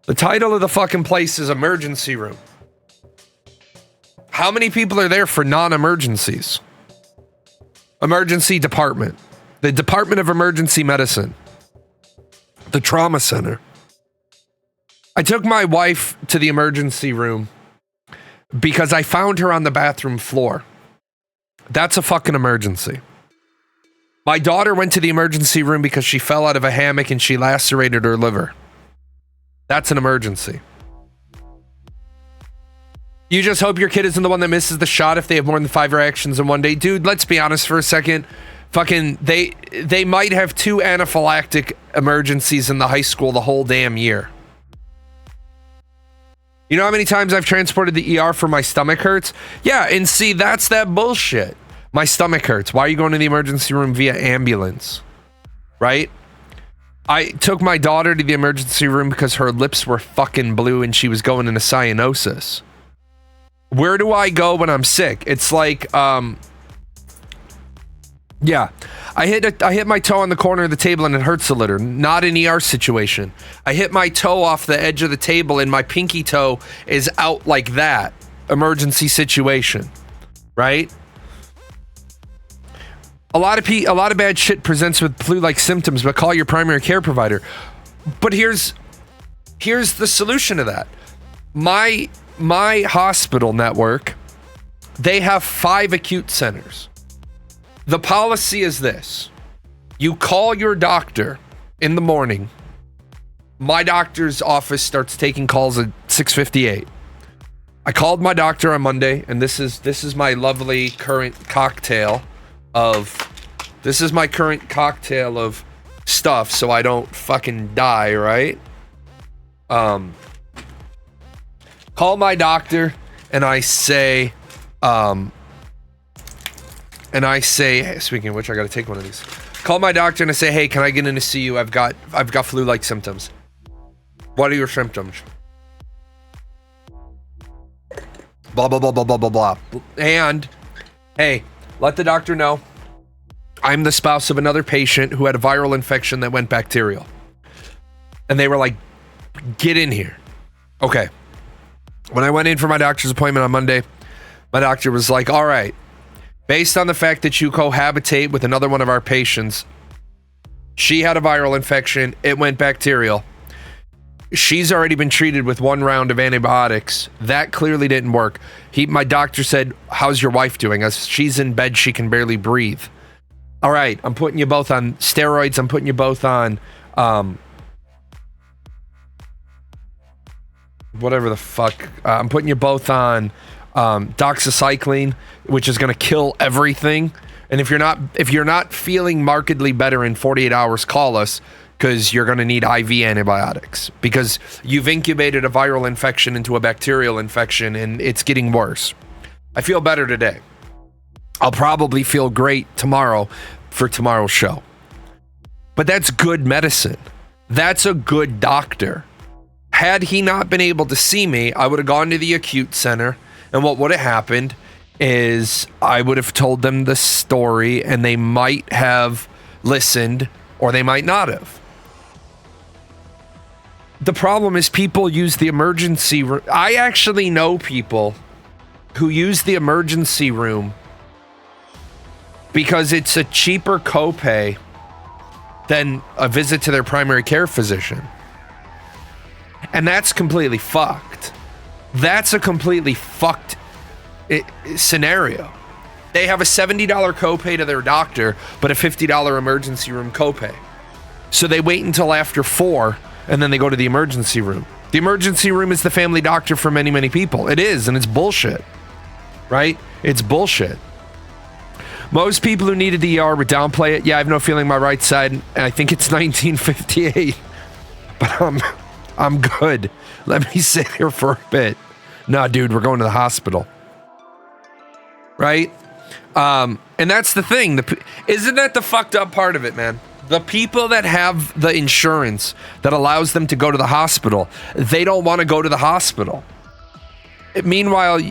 The title of the fucking place is emergency room. How many people are there for non-emergencies? Emergency department. The Department of Emergency Medicine. The trauma center. I took my wife to the emergency room because I found her on the bathroom floor. That's a fucking emergency. My daughter went to the emergency room because she fell out of a hammock and she lacerated her liver. That's an emergency. You just hope your kid isn't the one that misses the shot if they have more than 5 reactions in one day. Dude, let's be honest for a second. Fucking, they might have 2 anaphylactic emergencies in the high school the whole damn year. You know how many times I've transported the ER for my stomach hurts? Yeah, and see, that's that bullshit. My stomach hurts. Why are you going to the emergency room via ambulance? Right? I took my daughter to the emergency room because her lips were fucking blue and she was going into cyanosis. Where do I go when I'm sick? It's like, yeah, I hit my toe on the corner of the table and it hurts a little. Not an ER situation. I hit my toe off the edge of the table and my pinky toe is out like that. Emergency situation, right? A lot of bad shit presents with flu-like symptoms, but call your primary care provider. But here's the solution to that. My hospital network, they have 5 acute centers. The policy is this. You call your doctor in the morning. My doctor's office starts taking calls at 6:58. I called my doctor on Monday, and this is my lovely current cocktail of stuff so I don't fucking die, right? Call my doctor and I say, speaking of which, I got to take one of these. Call my doctor and I say, hey, can I get in to see you? I've got flu-like symptoms. What are your symptoms? Blah, blah, blah, blah, blah, blah, blah. And, hey, let the doctor know I'm the spouse of another patient who had a viral infection that went bacterial. And they were like, get in here. Okay. When I went in for my doctor's appointment on Monday, my doctor was like, all right, based on the fact that you cohabitate with another one of our patients, she had a viral infection, it went bacterial. She's already been treated with 1 round of antibiotics. That clearly didn't work. My doctor said, how's your wife doing? She's in bed, she can barely breathe. All right, I'm putting you both on steroids. I'm putting you both on whatever the fuck. I'm putting you both on doxycycline, which is going to kill everything. And if you're not feeling markedly better in 48 hours, call us, because you're going to need IV antibiotics, because you've incubated a viral infection into a bacterial infection and it's getting worse. I feel better today. I'll probably feel great tomorrow for tomorrow's show. But that's good medicine. That's a good doctor. Had he not been able to see me, I would have gone to the acute center, and what would have happened is I would have told them the story, and they might have listened or they might not have. The problem is people use the emergency room. I actually know people who use the emergency room because it's a cheaper copay than a visit to their primary care physician. And that's completely fucked. That's a completely fucked scenario. They have a $70 copay to their doctor, but a $50 emergency room copay. So they wait until after 4, and then they go to the emergency room. The emergency room is the family doctor for many, many people. It is, and it's bullshit. Right? It's bullshit. Most people who needed the ER would downplay it. Yeah, I have no feeling my right side, and I think it's 1958. But I'm good. Let me sit here for a bit. Nah, dude, we're going to the hospital. Right? And that's the thing. Isn't that the fucked up part of it, man? The people that have the insurance that allows them to go to the hospital, they don't want to go to the hospital. Meanwhile,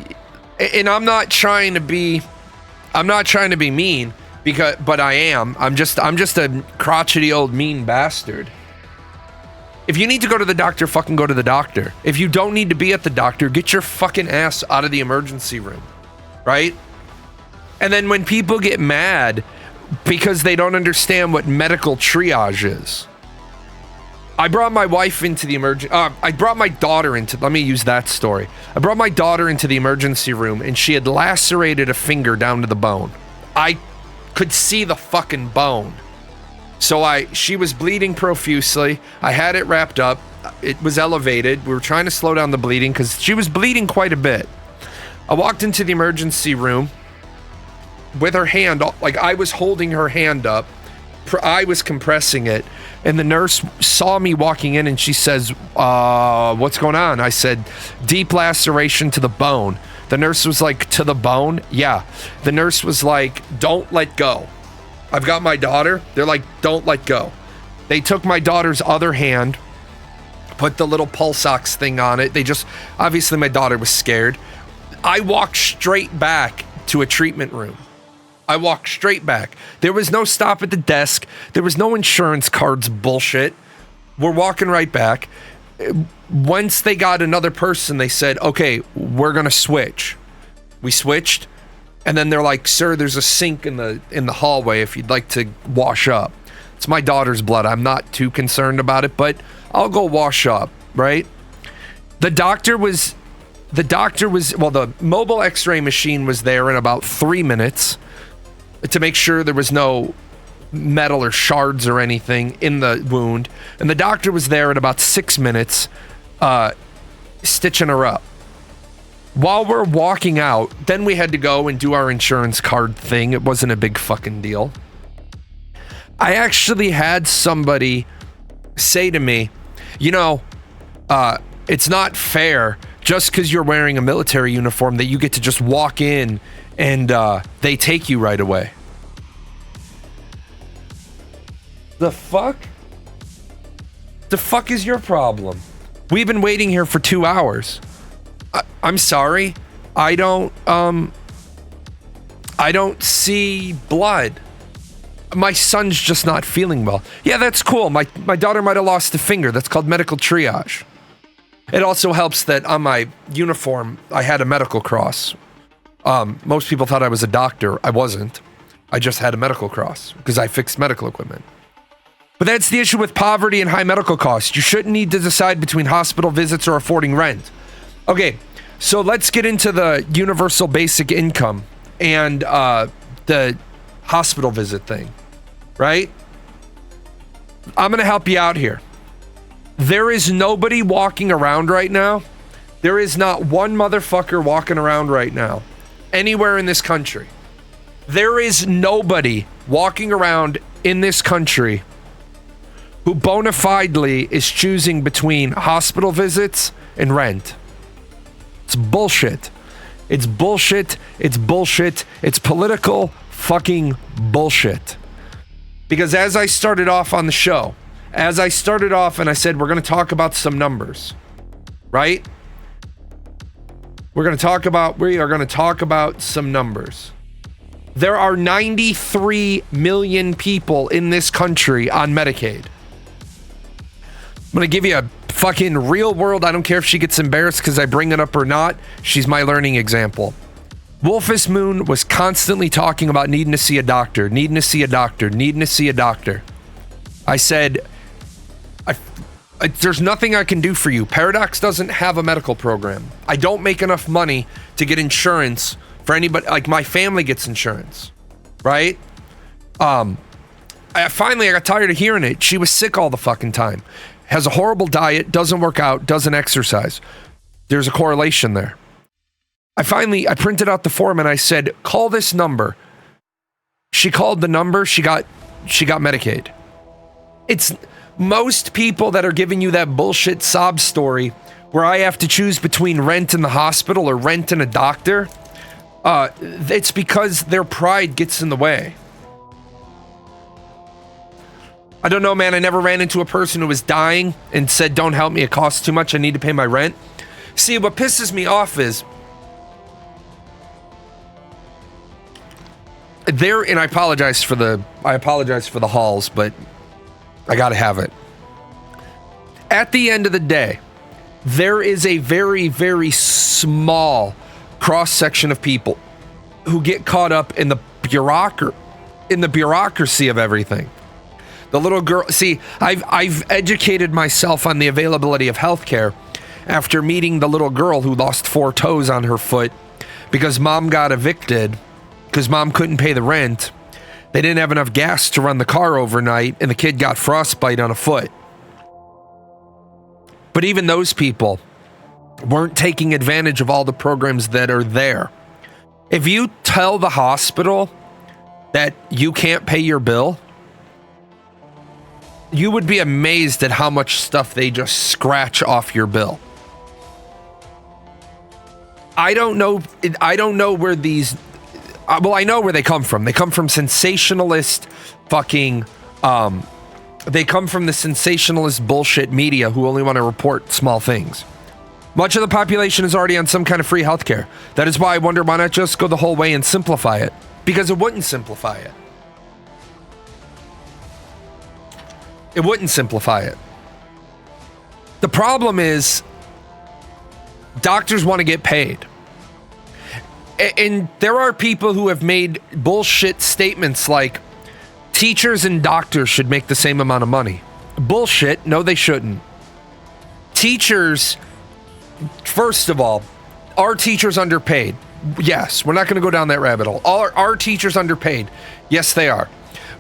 and I'm not trying to be mean, but I am. I'm just a crotchety old mean bastard. If you need to go to the doctor, fucking go to the doctor. If you don't need to be at the doctor, get your fucking ass out of the emergency room. Right? And then when people get mad because they don't understand what medical triage is. I brought my wife into the I brought my daughter into, let me use that story. I brought my daughter into the emergency room and she had lacerated a finger down to the bone. I could see the fucking bone. So she was bleeding profusely. I had it wrapped up. It was elevated. We were trying to slow down the bleeding because she was bleeding quite a bit. I walked into the emergency room with her hand, like I was holding her hand up. I was compressing it. And the nurse saw me walking in and she says, what's going on? I said, deep laceration to the bone. The nurse was like, to the bone? Yeah. The nurse was like, don't let go. I've got my daughter. They're like, don't let go. They took my daughter's other hand, put the little pulse ox thing on it. Obviously my daughter was scared. I walked straight back to a treatment room. I walked straight back. There was no stop at the desk. There was no insurance cards bullshit. We're walking right back. Once they got another person, they said, okay, we're going to switch. We switched. And then they're like, sir, there's a sink in the hallway if you'd like to wash up. It's my daughter's blood. I'm not too concerned about it, but I'll go wash up, right? The mobile x-ray machine was there in about 3 minutes to make sure there was no metal or shards or anything in the wound. And the doctor was there in about 6 minutes, stitching her up. While we're walking out, then we had to go and do our insurance card thing. It wasn't a big fucking deal. I actually had somebody say to me, it's not fair just because you're wearing a military uniform that you get to just walk in and they take you right away. The fuck? The fuck is your problem? We've been waiting here for 2 hours. I'm sorry. I don't see blood. my son's just not feeling well. Yeah, that's cool. My daughter might have lost a finger. That's called medical triage. It also helps that on my uniform, I had a medical cross. Most people thought I was a doctor. I wasn't. I just had a medical cross because I fixed medical equipment. But that's the issue with poverty and high medical costs. You shouldn't need to decide between hospital visits or affording rent. Okay, so let's get into the universal basic income and the hospital visit thing, right? I'm going to help you out here. There is nobody walking around right now. There is not one motherfucker walking around right now anywhere in this country. There is nobody walking around in this country who bona fidely is choosing between hospital visits and rent. It's bullshit. It's bullshit. It's bullshit. It's political fucking bullshit. Because as I started off on the show, as I started off and I said, we're going to talk about some numbers, right? We are going to talk about some numbers. There are 93 million people in this country on Medicaid. I'm going to give you a fucking real world. I don't care if she gets embarrassed because I bring it up or not. She's my learning example. Wolfus Moon was constantly talking about needing to see a doctor, needing to see a doctor, needing to see a doctor. I said, there's nothing I can do for you. Paradox doesn't have a medical program. I don't make enough money to get insurance for anybody. Like, my family gets insurance, right? I got tired of hearing it. She was sick all the fucking time. Has a horrible diet, doesn't work out, doesn't exercise. There's a correlation there. I printed out the form and I said, call this number. She called the number. She got Medicaid. It's most people that are giving you that bullshit sob story where I have to choose between rent in the hospital or rent in a doctor. It's because their pride gets in the way. I don't know, man. I never ran into a person who was dying and said, don't help me. It costs too much. I need to pay my rent. See, what pisses me off is and I apologize for the halls, but I gotta have it. At the end of the day, there is a very, very small cross-section of people who get caught up in the bureaucracy of everything. The little girl, see, I've educated myself on the availability of healthcare after meeting the little girl who lost 4 toes on her foot because mom got evicted because mom couldn't pay the rent. They didn't have enough gas to run the car overnight, and the kid got frostbite on a foot. But even those people weren't taking advantage of all the programs that are there. If you tell the hospital that you can't pay your bill, you would be amazed at how much stuff they just scratch off your bill. I don't know where these... well, I know where they come from. They come from sensationalist fucking... they come from the sensationalist bullshit media who only want to report small things. Much of the population is already on some kind of free healthcare. That is why I wonder why not just go the whole way and simplify it. Because it wouldn't simplify it. It wouldn't simplify it. The problem is doctors want to get paid. And there are people who have made bullshit statements like teachers and doctors should make the same amount of money. Bullshit. No, they shouldn't. Teachers, first of all, are teachers underpaid? Yes, we're not going to go down that rabbit hole. Are teachers underpaid? Yes, they are.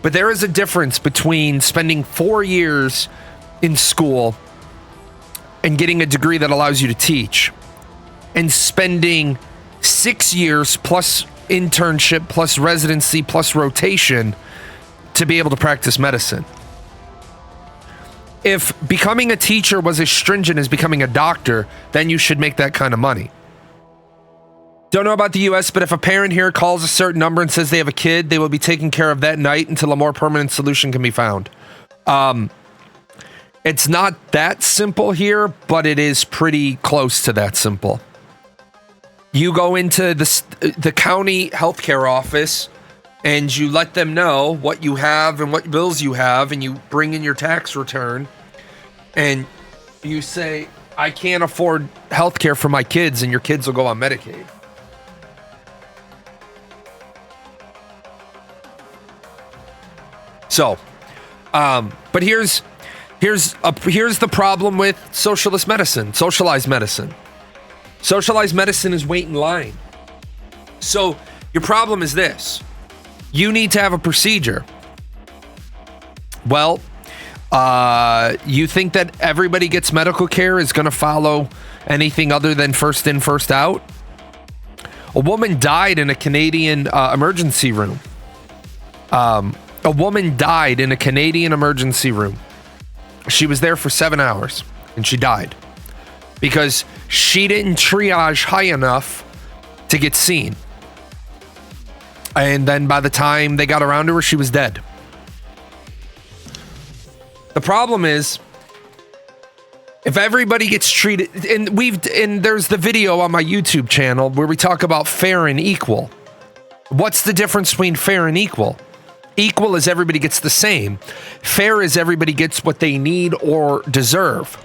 But there is a difference between spending 4 years in school and getting a degree that allows you to teach and spending 6 years plus internship plus residency plus rotation to be able to practice medicine. If becoming a teacher was as stringent as becoming a doctor, then you should make that kind of money. Don't know about the US, but if a parent here calls a certain number and says they have a kid, they will be taken care of that night until a more permanent solution can be found. It's not that simple here, but it is pretty close to that simple. You go into the county healthcare office and you let them know what you have and what bills you have, and you bring in your tax return, and you say, I can't afford health care for my kids, and your kids will go on Medicaid. So, but here's the problem with socialist medicine, socialized medicine. Socialized medicine is wait in line. So your problem is this. You need to have a procedure. Well, you think that everybody gets medical care is going to follow anything other than first in, first out? A woman died in a Canadian emergency room. A woman died in a Canadian emergency room. She was there for 7 hours and she died because she didn't triage high enough to get seen. And then by the time they got around to her, she was dead. The problem is, if everybody gets treated, and there's the video on my YouTube channel where we talk about fair and equal. What's the difference between fair and equal? Equal is everybody gets the same. Fair is everybody gets what they need or deserve.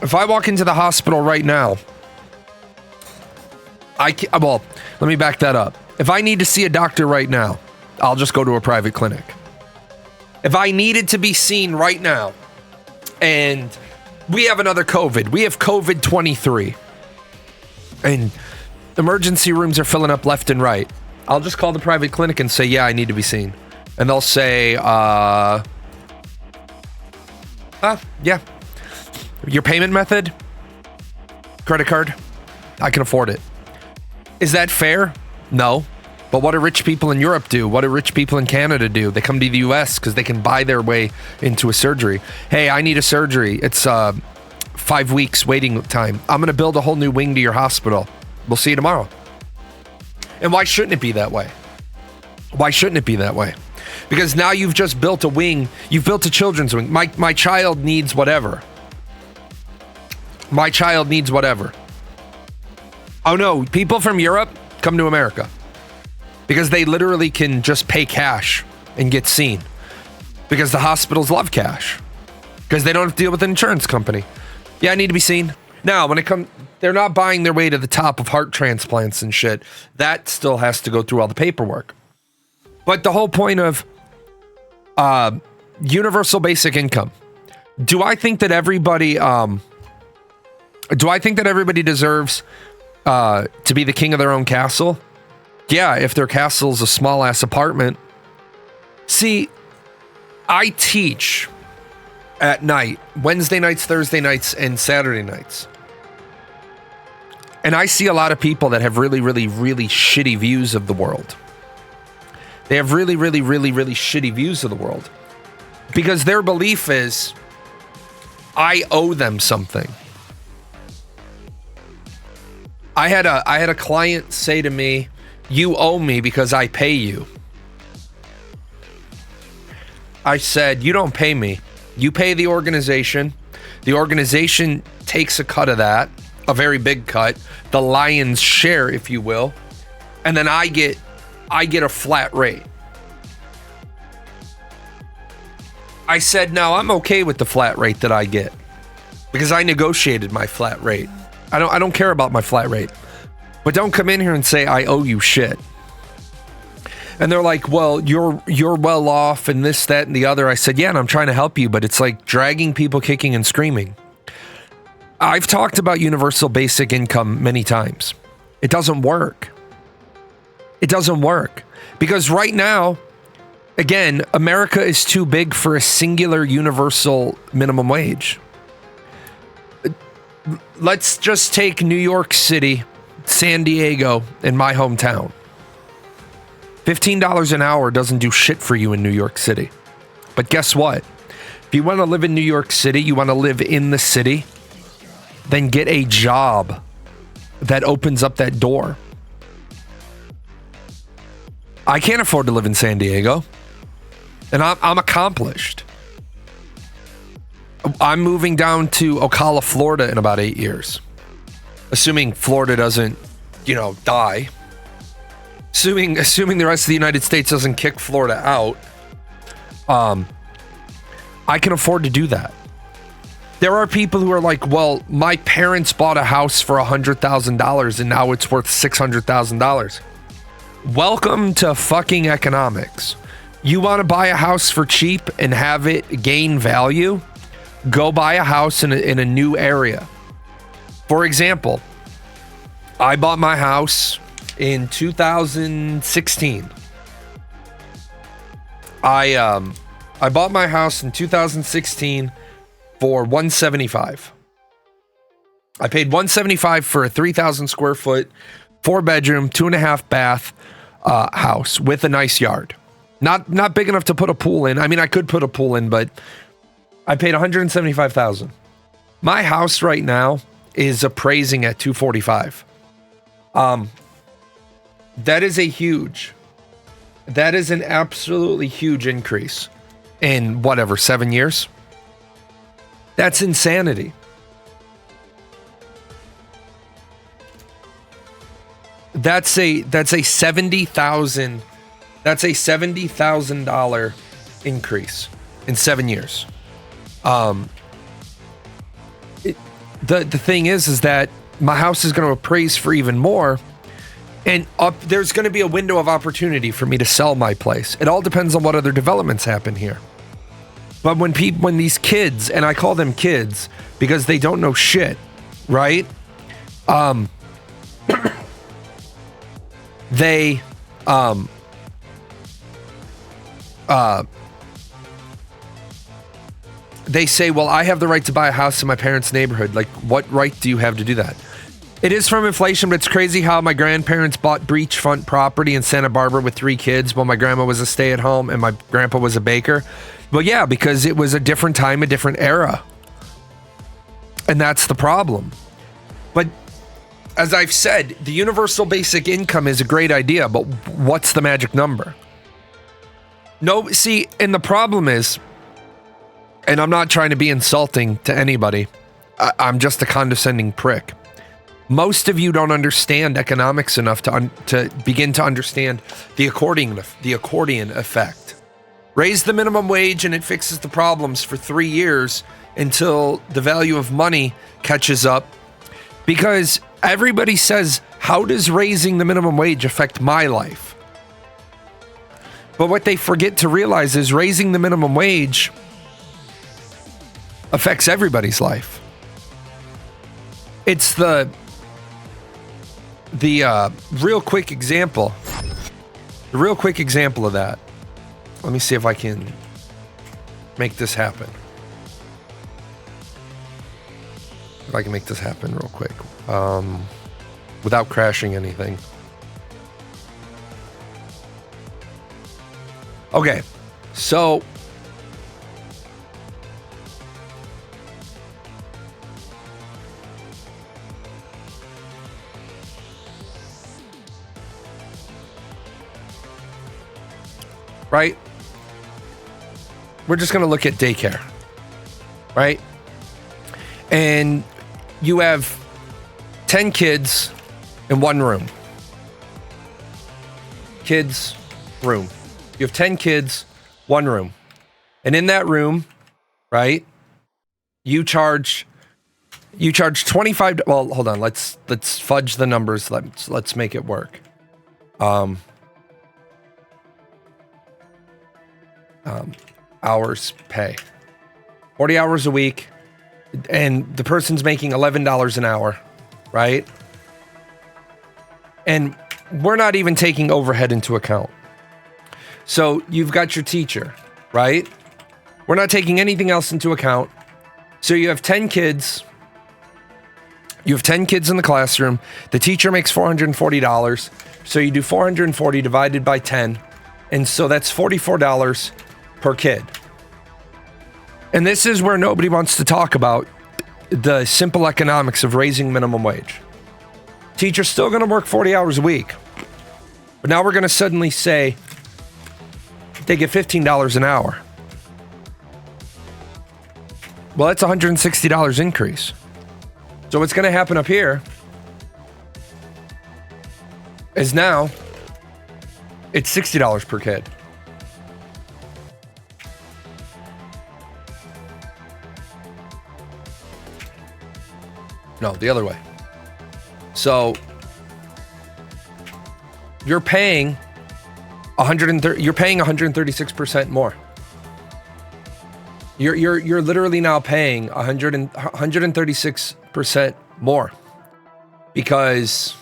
If I walk into the hospital right now, well, let me back that up. If I need to see a doctor right now, I'll just go to a private clinic. If I needed to be seen right now, and we have another COVID, we have COVID-23, and emergency rooms are filling up left and right, I'll just call the private clinic and say, yeah, I need to be seen. And they'll say, yeah. Your payment method? Credit card? I can afford it. Is that fair? No. But what do rich people in Europe do? What do rich people in Canada do? They come to the US because they can buy their way into a surgery. Hey, I need a surgery. It's 5 weeks waiting time. I'm going to build a whole new wing to your hospital. We'll see you tomorrow. And why shouldn't it be that way? Why shouldn't it be that way? Because now you've just built a wing. You've built a children's wing. My child needs whatever. My child needs whatever. Oh no, people from Europe come to America because they literally can just pay cash and get seen because the hospitals love cash because they don't have to deal with an insurance company. Yeah, I need to be seen. Now, when it comes, they're not buying their way to the top of heart transplants and shit. That still has to go through all the paperwork. But the whole point of universal basic income. Do I think that everybody deserves to be the king of their own castle? Yeah, if their castle's a small ass apartment. See, I teach at night, Wednesday nights, Thursday nights, and Saturday nights. And I see a lot of people that have really, really, really shitty views of the world. They have really, really, really, really shitty views of the world. Because their belief is, I owe them something. I had a client say to me, you owe me because I pay you. I said, you don't pay me. You pay the organization. The organization takes a cut of that, a very big cut, the lion's share, if you will. And then I get a flat rate. I said, no, I'm okay with the flat rate that I get because I negotiated my flat rate. I don't care about my flat rate. But don't come in here and say I owe you shit. And they're like, well, you're well off and this, that, and the other. I said, yeah, and I'm trying to help you, but it's like dragging people kicking and screaming. I've talked about universal basic income many times. It doesn't work. It doesn't work. Because right now, again, America is too big for a singular universal minimum wage. Let's just take New York City, San Diego, and my hometown. $15 an hour doesn't do shit for you in New York City. But guess what? If you want to live in New York City, you want to live in the city, then get a job that opens up that door. I can't afford to live in San Diego, and I'm accomplished. I'm moving down to Ocala, Florida in about 8 years. Assuming Florida doesn't, die. assuming the rest of the United States doesn't kick Florida out, I can afford to do that. There are people who are like, well, my parents bought a house for $100,000 and now it's worth $600,000. Welcome to fucking economics. You want to buy a house for cheap and have it gain value? Go buy a house in a new area. For example, I bought my house in 2016. I bought my house in 2016 for $175. I paid $175 for a 3,000 square foot, 4-bedroom, 2.5 bath house with a nice yard. Not big enough to put a pool in. I mean, I could put a pool in, but I paid $175,000. My house right now is appraising at $245. That is an absolutely huge increase in whatever, 7 years. That's insanity. That's a $70,000 increase in 7 years. The thing is that my house is going to appraise for even more, and there's going to be a window of opportunity for me to sell my place. It all depends on what other developments happen here. But when these kids, and I call them kids because they don't know shit, right? They say, well, I have the right to buy a house in my parents' neighborhood. Like, what right do you have to do that? It is from inflation, but it's crazy how my grandparents bought beachfront property in Santa Barbara with 3 kids while my grandma was a stay-at-home and my grandpa was a baker. Well, yeah, because it was a different time, a different era. And that's the problem. But as I've said, the universal basic income is a great idea, but what's the magic number? No, see, and the problem is, and I'm not trying to be insulting to anybody, I'm just a condescending prick. Most of you don't understand economics enough to begin to understand the accordion effect. Raise the minimum wage and it fixes the problems for 3 years until the value of money catches up. Because everybody says, how does raising the minimum wage affect my life? But what they forget to realize is raising the minimum wage affects everybody's life. It's the real quick example. The real quick example of that. Let me see if I can make this happen. If I can make this happen real quick. Without crashing anything. Okay, so right? We're just going to look at daycare, right? And you have 10 kids in one room. Kids, room. You have 10 kids, one room. And in that room, right, you charge 25, well, hold on, let's fudge the numbers. Let's make it work. Hours pay. 40 hours a week, and the person's making $11 an hour, right? And we're not even taking overhead into account. So you've got your teacher, right? We're not taking anything else into account. So you have 10 kids. You have 10 kids in the classroom. The teacher makes $440. So you do 440 divided by 10. And so that's $44 per kid. And this is where nobody wants to talk about the simple economics of raising minimum wage. Teacher's still going to work 40 hours a week. But now we're going to suddenly say they get $15 an hour. Well, that's $160 increase. So what's going to happen up here is now It's $60 per kid. No, the other way. So you're paying 136% more. You're literally now paying 136% more because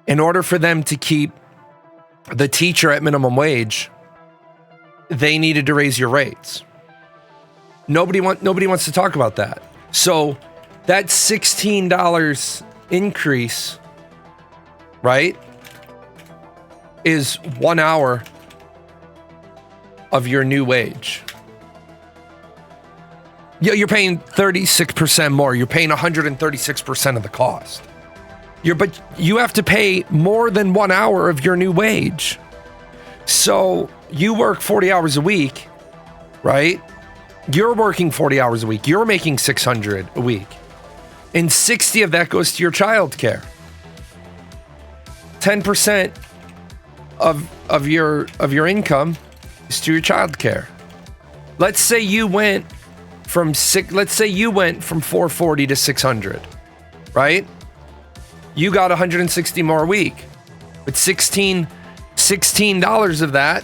in order for them to keep the teacher at minimum wage, they needed to raise your rates. Nobody wants to talk about that. So that $16 increase, right, is 1 hour of your new wage. You're paying 36% more. You're paying 136% of the cost. But you have to pay more than 1 hour of your new wage. So you work 40 hours a week, right? You're working 40 hours a week. You're making $600 a week. And 60 of that goes to your child care. 10% of your income is to your child care. Let's say you went from 440 to 600, right? You got 160 more a week. But $16 of that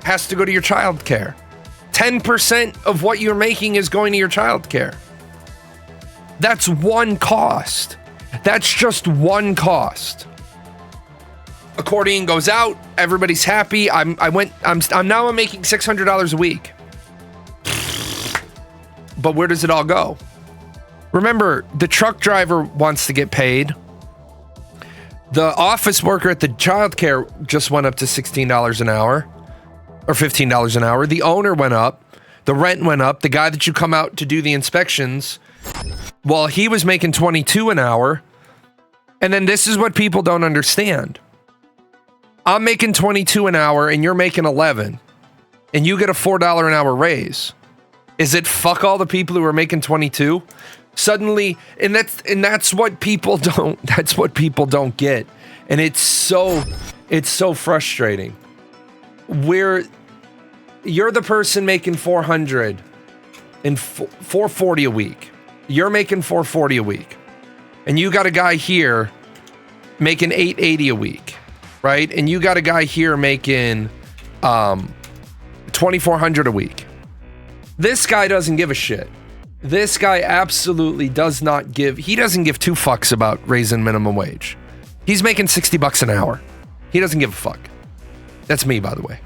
has to go to your child care. 10% of what you're making is going to your child care. That's one cost. That's just one cost. Accordion goes out. Everybody's happy. I'm making $600 a week. But where does it all go? Remember, the truck driver wants to get paid. The office worker at the childcare just went up to $16 an hour or $15 an hour. The owner went up. The rent went up. The guy that you come out to do the inspections, well, he was making $22 an hour. And then this is what people don't understand. I'm making $22 an hour and you're making $11 and you get a $4 an hour raise. Is it fuck all the people who are making 22? Suddenly, and that's what people don't get. And it's so frustrating. Where you're the person making 400 and 440 a week. You're making 440 a week. And you got a guy here making 880 a week, right? And you got a guy here making 2400 a week. This guy doesn't give a shit. This guy absolutely does not give. He doesn't give two fucks about raising minimum wage. He's making $60 an hour. He doesn't give a fuck. That's me, by the way.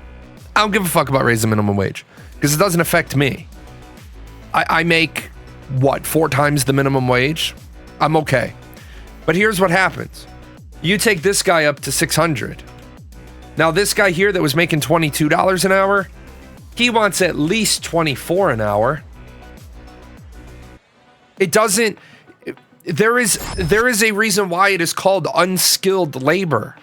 I don't give a fuck about raising minimum wage because it doesn't affect me. I make what, 4 times the minimum wage? I'm okay. But here's what happens. You take this guy up to 600. Now this guy here that was making $22 an hour, he wants at least 24 an hour. It doesn't, there is a reason why it is called unskilled labor.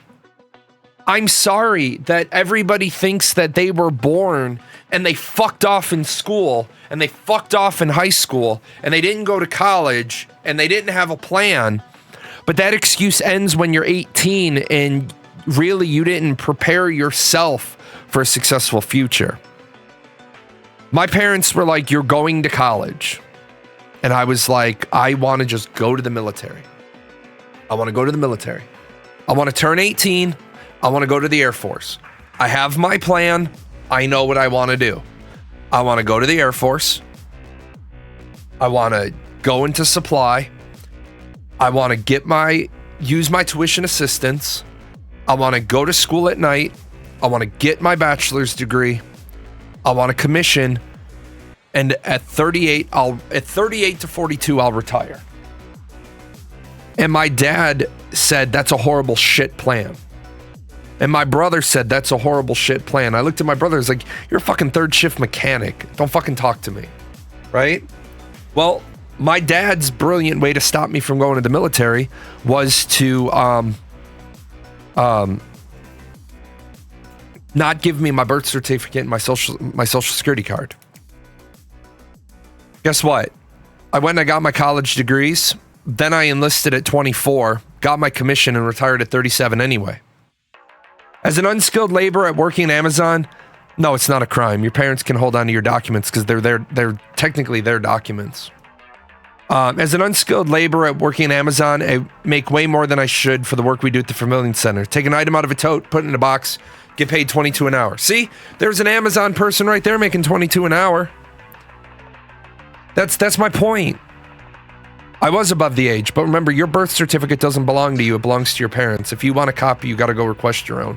I'm sorry that everybody thinks that they were born and they fucked off in school and they fucked off in high school and they didn't go to college and they didn't have a plan. But that excuse ends when you're 18 and really you didn't prepare yourself for a successful future. My parents were like, you're going to college. And I was like, I want to just go to the military. I want to go to the military. I want to turn 18. I want to go to the Air Force. I have my plan. I know what I want to do. I want to go to the Air Force. I want to go into supply. I want to use my tuition assistance. I want to go to school at night. I want to get my bachelor's degree. I want to commission. And at 38 to 42, I'll retire. And my dad said, that's a horrible shit plan. And my brother said, that's a horrible shit plan. I looked at my brother, I was like, you're a fucking third shift mechanic. Don't fucking talk to me. Right? Well, my dad's brilliant way to stop me from going to the military was to not give me my birth certificate and my social security card. Guess what? I went and I got my college degrees. then I enlisted at 24, got my commission, and retired at 37 anyway. As an unskilled laborer at working at Amazon, no, it's not a crime. Your parents can hold on to your documents because they're technically their documents. As an unskilled laborer at working at Amazon, I make way more than I should for the work we do at the Vermillion Center. Take an item out of a tote, put it in a box, get paid $22 an hour. See, there's an Amazon person right there making $22 an hour. That's my point. I was above the age, but remember, your birth certificate doesn't belong to you. It belongs to your parents. If you want a copy, you got to go request your own.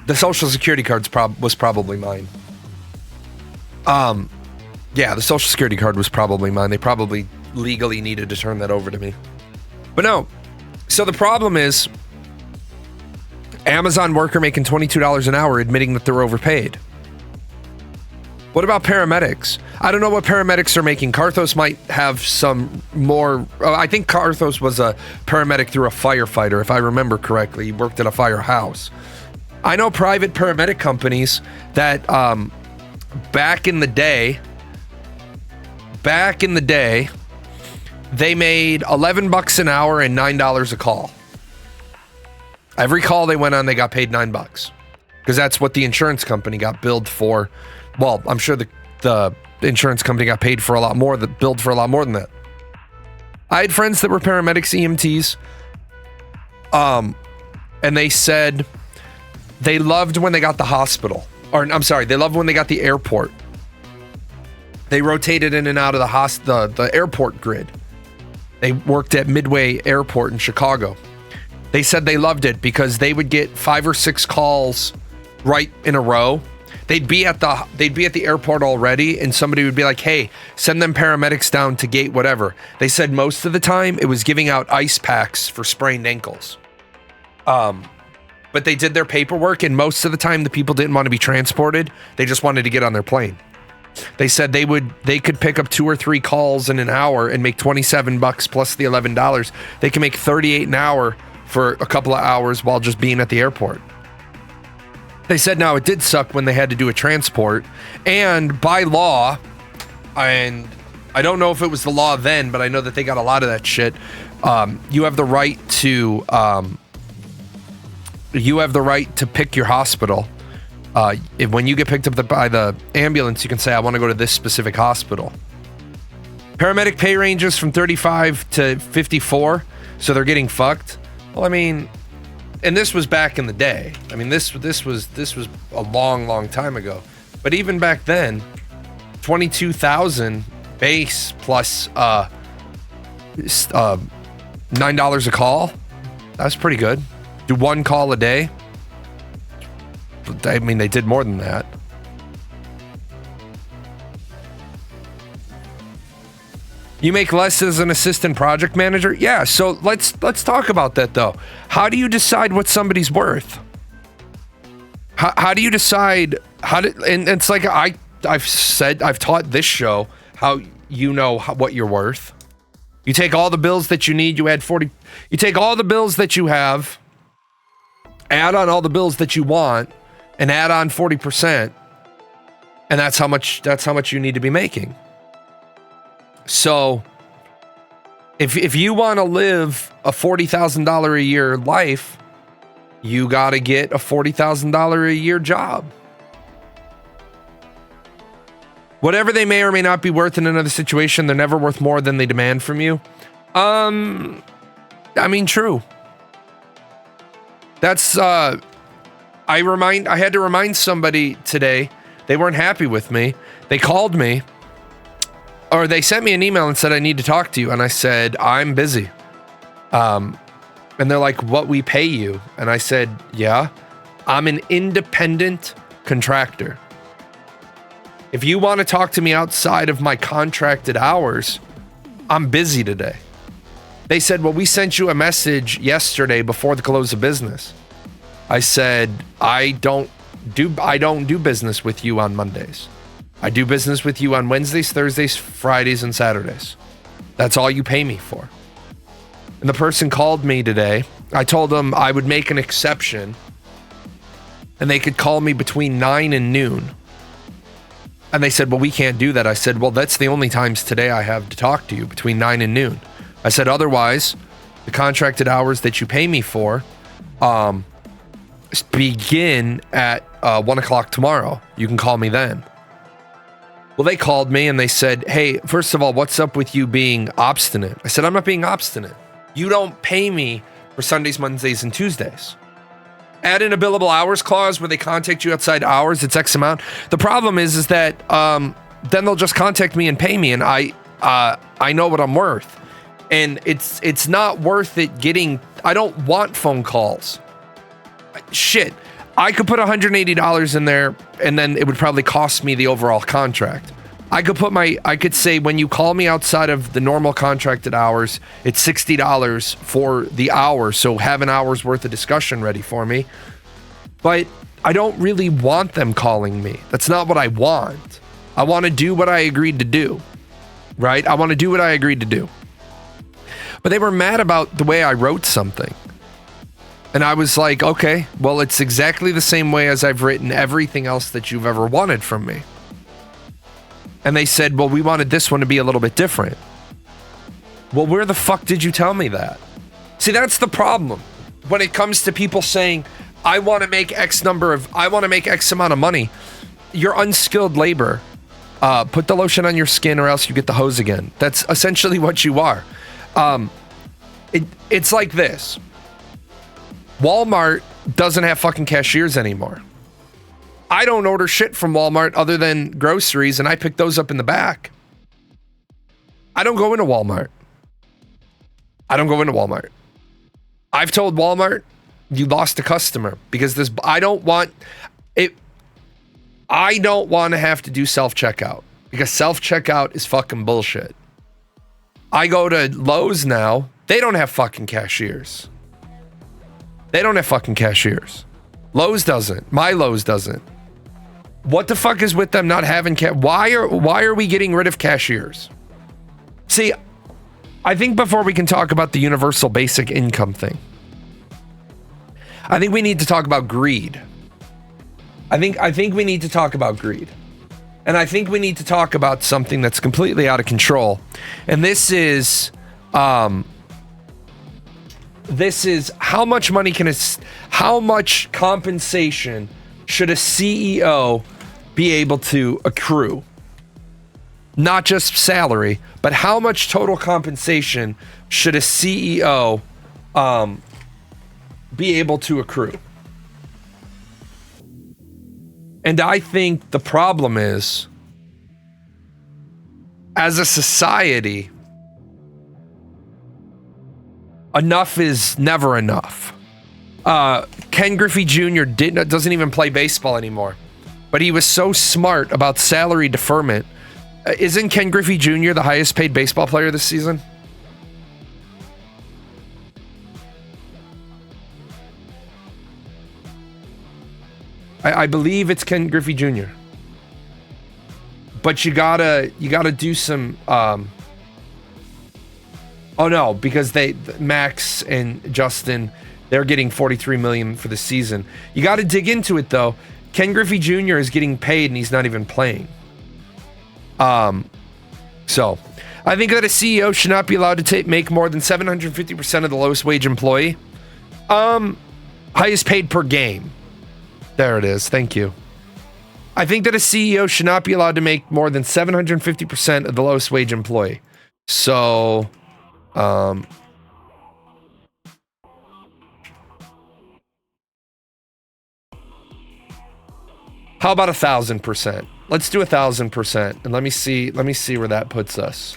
The social security card was probably mine. Yeah, the social security card was probably mine. They probably legally needed to turn that over to me. But no. So the problem is, Amazon worker making $22 an hour admitting that they're overpaid. What about paramedics? I don't know what paramedics are making. Carthos might have some more. I think Carthos was a paramedic through a firefighter, if I remember correctly. He worked at a firehouse. I know private paramedic companies that back in the day, they made $11 an hour and $9 a call. Every call they went on, they got paid $9 because that's what the insurance company got billed for. Well, I'm sure the insurance company got paid for a lot more, billed for a lot more than that. I had friends that were paramedics, EMTs, and they said they loved when they got the hospital. Or, I'm sorry, they loved when they got the airport. They rotated in and out of the airport grid. They worked at Midway Airport in Chicago. They said they loved it because they would get 5 or 6 calls right in a row. They'd be at the airport already, and somebody would be like, "Hey, send them paramedics down to gate whatever." They said most of the time it was giving out ice packs for sprained ankles. But they did their paperwork, and most of the time the people didn't want to be transported. They just wanted to get on their plane. They said they could pick up 2 or 3 calls in an hour and make $27 plus the $11. They can make $38 an hour for a couple of hours while just being at the airport. They said now it did suck when they had to do a transport, and by law, and I don't know if it was the law then, but I know that they got a lot of that shit. You have the right to pick your hospital. When you get picked up by the ambulance, you can say, "I want to go to this specific hospital." Paramedic pay ranges from 35 to 54, so they're getting fucked. Well, I mean, and this was back in the day. I mean, this was a long time ago. But even back then, 22,000 base plus $9 a call. That's pretty good. Do 1 call a day. I mean, they did more than that. You make less as an assistant project manager? Yeah, so let's talk about that though. How do you decide what somebody's worth? How do you decide and it's like I've taught this show how you know what you're worth. You take all the bills that you need, you take all the bills that you have, add on all the bills that you want, and add on 40%, and that's how much you need to be making. So if you want to live a $40,000 a year life, you got to get a $40,000 a year job. Whatever they may or may not be worth in another situation, they're never worth more than they demand from you. I mean, true. That's I had to remind somebody today. They weren't happy with me. They called me. Or they sent me an email and said, "I need to talk to you." And I said, "I'm busy." And they're like, "What, we pay you?" And I said, "Yeah, I'm an independent contractor. If you want to talk to me outside of my contracted hours, I'm busy today." They said, "Well, we sent you a message yesterday before the close of business." I said, I don't do business with you on Mondays. I do business with you on Wednesdays, Thursdays, Fridays, and Saturdays. That's all you pay me for. And the person called me today. I told them I would make an exception and they could call me between 9 and noon. And they said, well, we can't do that. I said, well, that's the only times today I have to talk to you, between 9 and noon. I said, otherwise, the contracted hours that you pay me for begin at 1 o'clock tomorrow. You can call me then. Well, they called me and they said, hey, first of all, what's up with you being obstinate? I said, I'm not being obstinate. You don't pay me for Sundays, Mondays, and Tuesdays. Add in a billable hours clause where they contact you outside hours. It's X amount. The problem is that then they'll just contact me and pay me, and I know what I'm worth, and it's not worth it getting. I don't want phone calls. Shit, I could put $180 in there, and then it would probably cost me the overall contract. I could say when you call me outside of the normal contracted hours, it's $60 for the hour. So have an hour's worth of discussion ready for me. But I don't really want them calling me. That's not what I want. I want to do what I agreed to do, right? I want to do what I agreed to do. But they were mad about the way I wrote something. And I was like, okay, well, it's exactly the same way as I've written everything else that you've ever wanted from me. And they said, well, we wanted this one to be a little bit different. Well, where the fuck did you tell me that? See, that's the problem. When it comes to people saying, I want to make X amount of money, you're unskilled labor. Put the lotion on your skin or else you get the hose again. That's essentially what you are. It's like this. Walmart doesn't have fucking cashiers anymore. I don't order shit from Walmart other than groceries, and I pick those up in the back. I don't go into Walmart. I've told Walmart, you lost a customer because I don't want to have to do self-checkout because self-checkout is fucking bullshit. I go to Lowe's now. They don't have fucking cashiers. Lowe's doesn't. My Lowe's doesn't. What the fuck is with them not having why are we getting rid of cashiers? See, I think before we can talk about the universal basic income thing, I think we need to talk about greed. I think we need to talk about greed. And I think we need to talk about something that's completely out of control. And this is how much compensation should a CEO be able to accrue? Not just salary, but how much total compensation should a CEO be able to accrue? And I think the problem is, as a society, enough is never enough. Ken Griffey Jr. doesn't even play baseball anymore, but he was so smart about salary deferment. Isn't Ken Griffey Jr. the highest paid baseball player this season? I believe it's Ken Griffey Jr. But you gotta do some. Oh no, because Max and Justin, they're getting $43 million for the season. You got to dig into it though. Ken Griffey Jr. is getting paid and he's not even playing. So I think that a CEO should not be allowed to make more than 750% of the lowest wage employee. Highest paid per game. There it is. Thank you. I think that a CEO should not be allowed to make more than 750% of the lowest wage employee. So, how about 1,000%? Let's do 1,000%, and let me see where that puts us.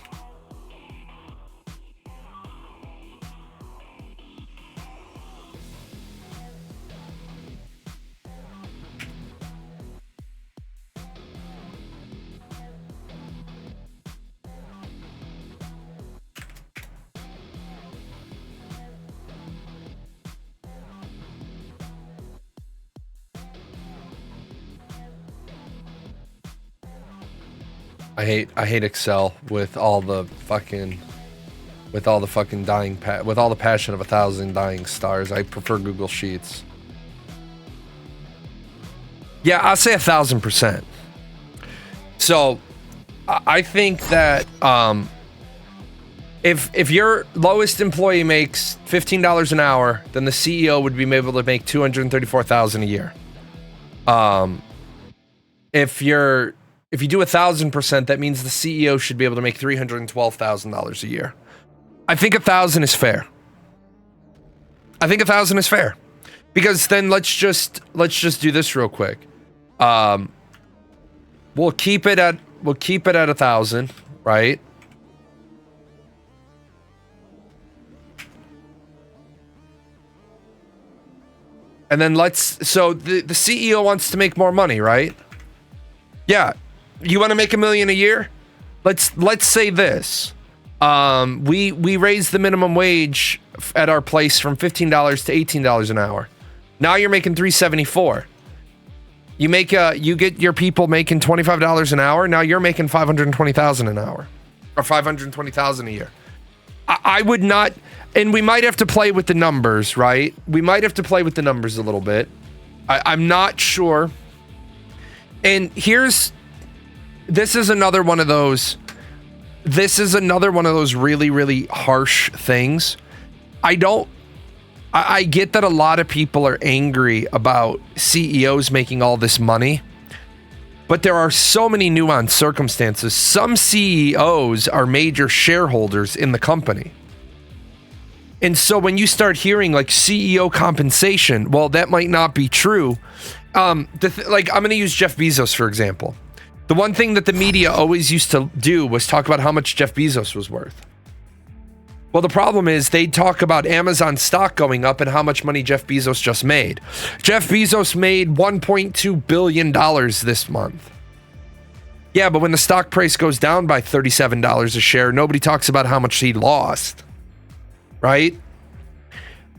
I hate Excel with all the passion of 1,000 dying stars. I prefer Google Sheets. Yeah, I'll say 1,000%. So I think that if your lowest employee makes $15 an hour, then the CEO would be able to make $234,000 a year. If you do 1,000%, that means the CEO should be able to make $312,000 a year. I think 1,000 is fair. I think 1,000 is fair, because then let's just do this real quick. We'll keep it at 1,000, right? And then so the CEO wants to make more money, right? Yeah. You want to make $1 million a year? Let's say this. We raised the minimum wage at our place from $15 to $18 an hour. Now you're making $374. You get your people making $25 an hour. Now you're making $520,000 an hour, or $520,000 a year. I would not, and we might have to play with the numbers, right? We might have to play with the numbers a little bit. I'm not sure. And this is another one of those really, really harsh things. I get that a lot of people are angry about CEOs making all this money, but there are so many nuanced circumstances. Some CEOs are major shareholders in the company. And so when you start hearing like CEO compensation, well, that might not be true. I'm going to use Jeff Bezos, for example. The one thing that the media always used to do was talk about how much Jeff Bezos was worth. Well, the problem is they'd talk about Amazon stock going up and how much money Jeff Bezos just made. Jeff Bezos made $1.2 billion this month. Yeah, but when the stock price goes down by $37 a share, nobody talks about how much he lost, right?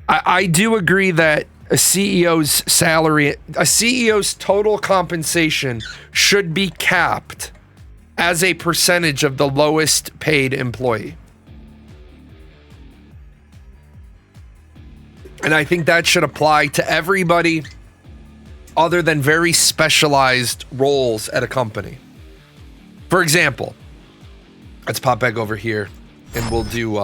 I do agree that a CEO's salary, a CEO's total compensation should be capped as a percentage of the lowest paid employee. And I think that should apply to everybody other than very specialized roles at a company. For example, let's pop back over here and we'll do,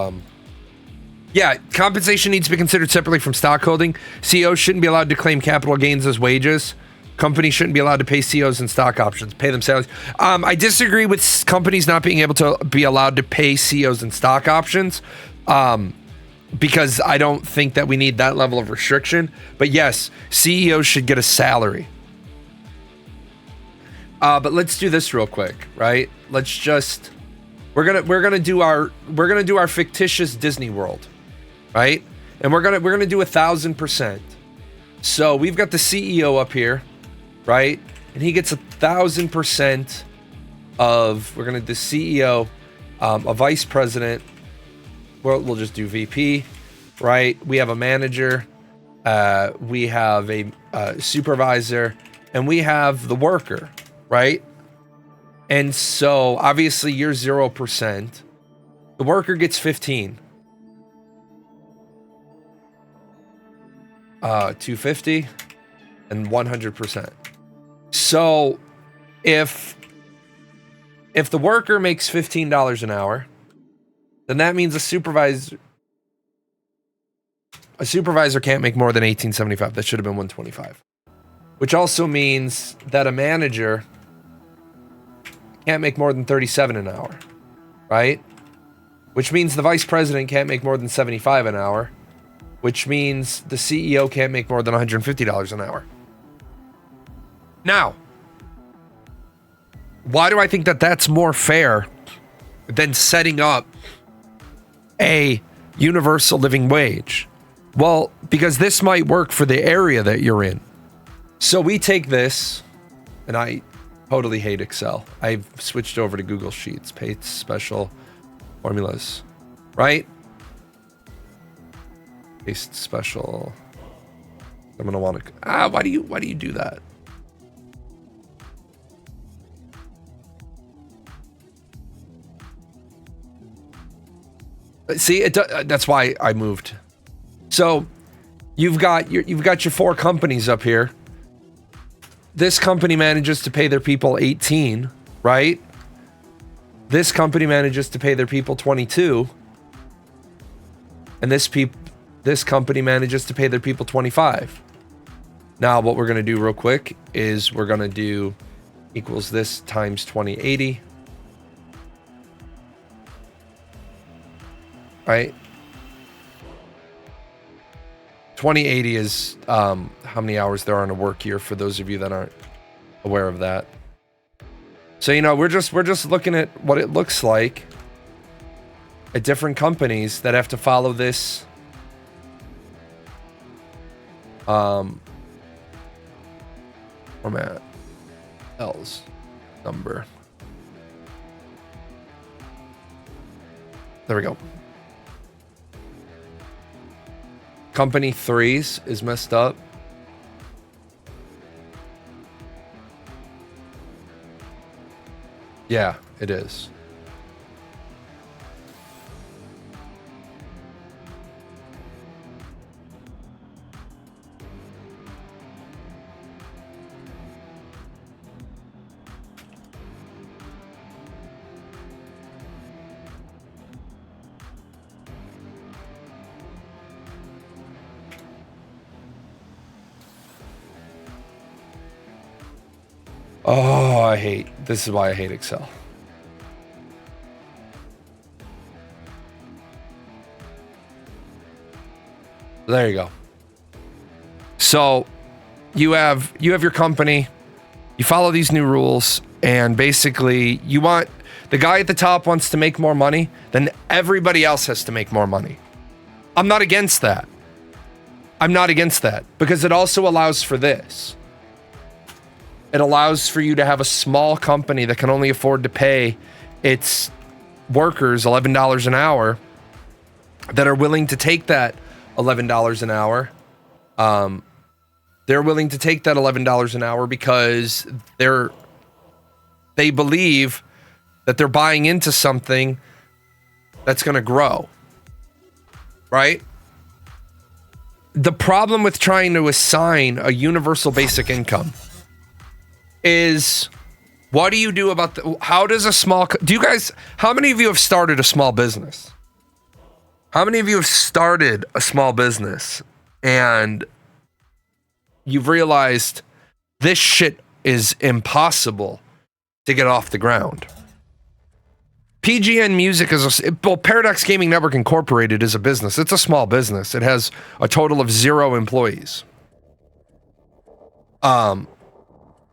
compensation needs to be considered separately from stock holding. CEOs shouldn't be allowed to claim capital gains as wages. Companies shouldn't be allowed to pay CEOs in stock options, pay them salaries. I disagree with companies not being able to be allowed to pay CEOs in stock options. Because I don't think that we need that level of restriction. But yes, CEOs should get a salary. But let's do this real quick, right? We're gonna do our fictitious Disney World, right? And we're gonna do 1,000%. So we've got the CEO up here, right? And he gets 1,000% of. We're gonna do CEO, a vice president. We'll just do VP, right? We have a manager, we have a supervisor, and we have the worker, right? And so obviously you're 0%. The worker gets 15. 250 and 100%. So if the worker makes $15 an hour, then that means a supervisor can't make more than $18.75. That should have been $125. Which also means that a manager can't make more than $37 an hour, right? Which means the vice president can't make more than $75 an hour, which means the CEO can't make more than $150 an hour. Now, why do I think that that's more fair than setting up a universal living wage? Well, because this might work for the area that you're in. So we take this, and I totally hate Excel. I've switched over to Google Sheets, paid special formulas, right? Paste special. I'm gonna want to. Why do you do that? See, that's why I moved. So you've got your four companies up here. This company manages to pay their people 18, right? This company manages to pay their people 22, and this company manages to pay their people 25. Now, what we're going to do real quick is we're going to do equals this times 2080. Right? 2080 is how many hours there are in a work year, for those of you that aren't aware of that. So, you know, we're just looking at what it looks like at different companies that have to follow this format. L's number. There we go. Company 3's is messed up. Yeah, it is. Oh, this is why I hate Excel. There you go. So you have your company, you follow these new rules, and basically the guy at the top wants to make more money, then everybody else has to make more money. I'm not against that. Because it also allows for this. It allows for you to have a small company that can only afford to pay its workers $11 an hour that are willing to take that $11 an hour. They're willing to take that $11 an hour because they believe that they're buying into something that's going to grow. Right? The problem with trying to assign a universal basic income is, what do you do about how many of you have started a small business? How many of you have started a small business and you've realized this shit is impossible to get off the ground? PGN Music Paradox Gaming Network Incorporated is a business. It's a small business. It has a total of 0 employees.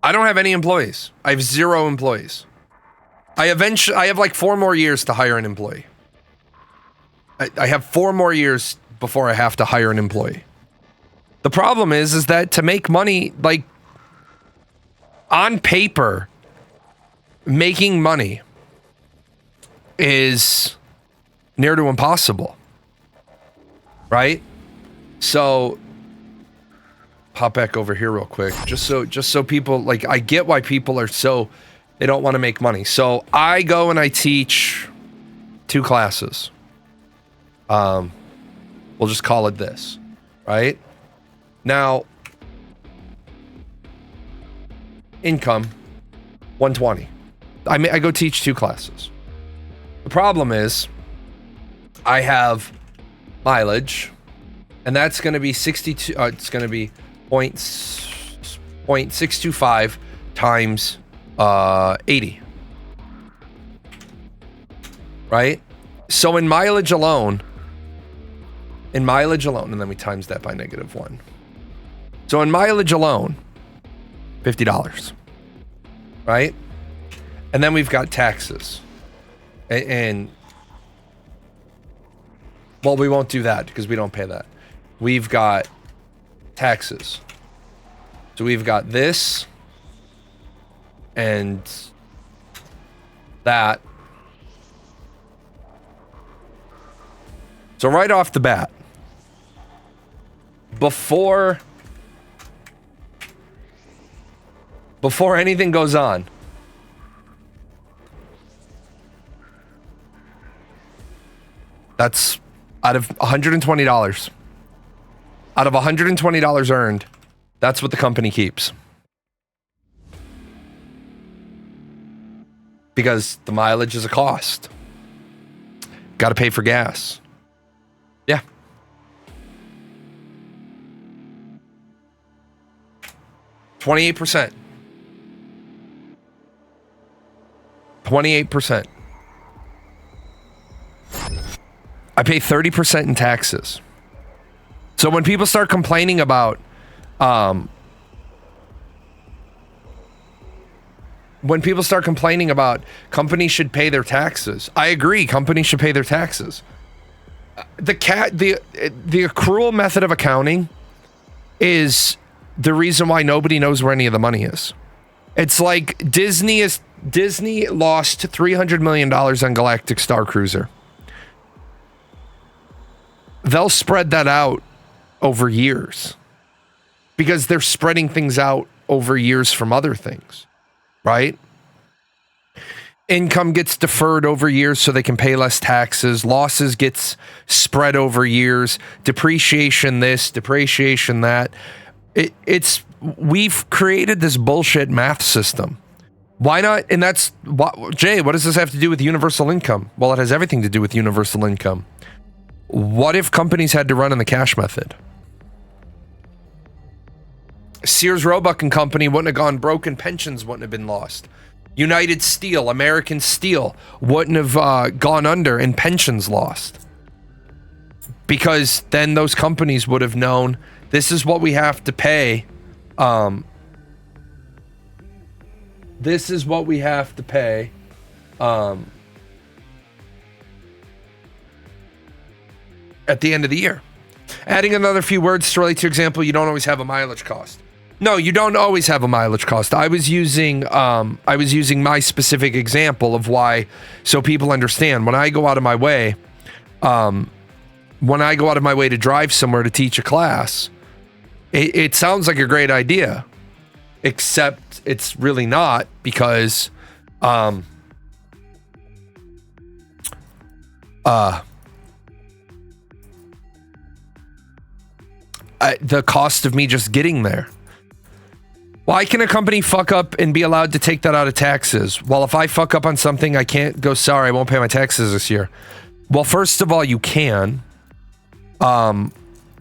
I don't have any employees. I have 0 employees. I have like 4 more years to hire an employee. I have 4 more years before I have to hire an employee. The problem is that to make money, like, on paper, making money is near to impossible. Right? So pop back over here real quick, just so people, like, I get why people are they don't want to make money. So I go and I teach 2 classes. We'll just call it this, right? Now, income, 120. I go teach 2 classes. The problem is I have mileage, and that's going to be 62. It's going to be 0.625 times 80. Right? So in mileage alone, and then we times that by -1. So in mileage alone, $50. Right? And then we've got taxes. And well, we won't do that because we don't pay that. We've got taxes. So we've got this and that. So right off the bat, before anything goes on, that's out of $120. Out of $120 earned, that's what the company keeps. because the mileage is a cost. Got to pay for gas. Yeah. %28. 28%. I pay 30% in taxes. So when people start complaining about companies should pay their taxes, I agree, companies should pay their taxes. The accrual method of accounting is the reason why nobody knows where any of the money is. It's like Disney lost $300 million on Galactic Star Cruiser. They'll spread that out over years because they're spreading things out over years from other things, right? Income gets deferred over years so they can pay less taxes. Losses gets spread over years. Depreciation this, depreciation that. We've created this bullshit math system. Why not? And that's Jay, what does this have to do with universal income? Well, it has everything to do with universal income. What if companies had to run in the cash method? Sears Roebuck and Company wouldn't have gone broke and pensions wouldn't have been lost. United Steel, American Steel wouldn't have gone under and pensions lost. Because then those companies would have known this is what we have to pay. This is what we have to pay. At the end of the year. Adding another few words to relate to your example, you don't always have a mileage cost. No, you don't always have a mileage cost. I was using my specific example of why, so people understand. When I go out of my way, to drive somewhere to teach a class, it sounds like a great idea, except it's really not, because the cost of me just getting there. Why can a company fuck up and be allowed to take that out of taxes? Well, if I fuck up on something, I can't go, sorry, I won't pay my taxes this year. Well, first of all, you can,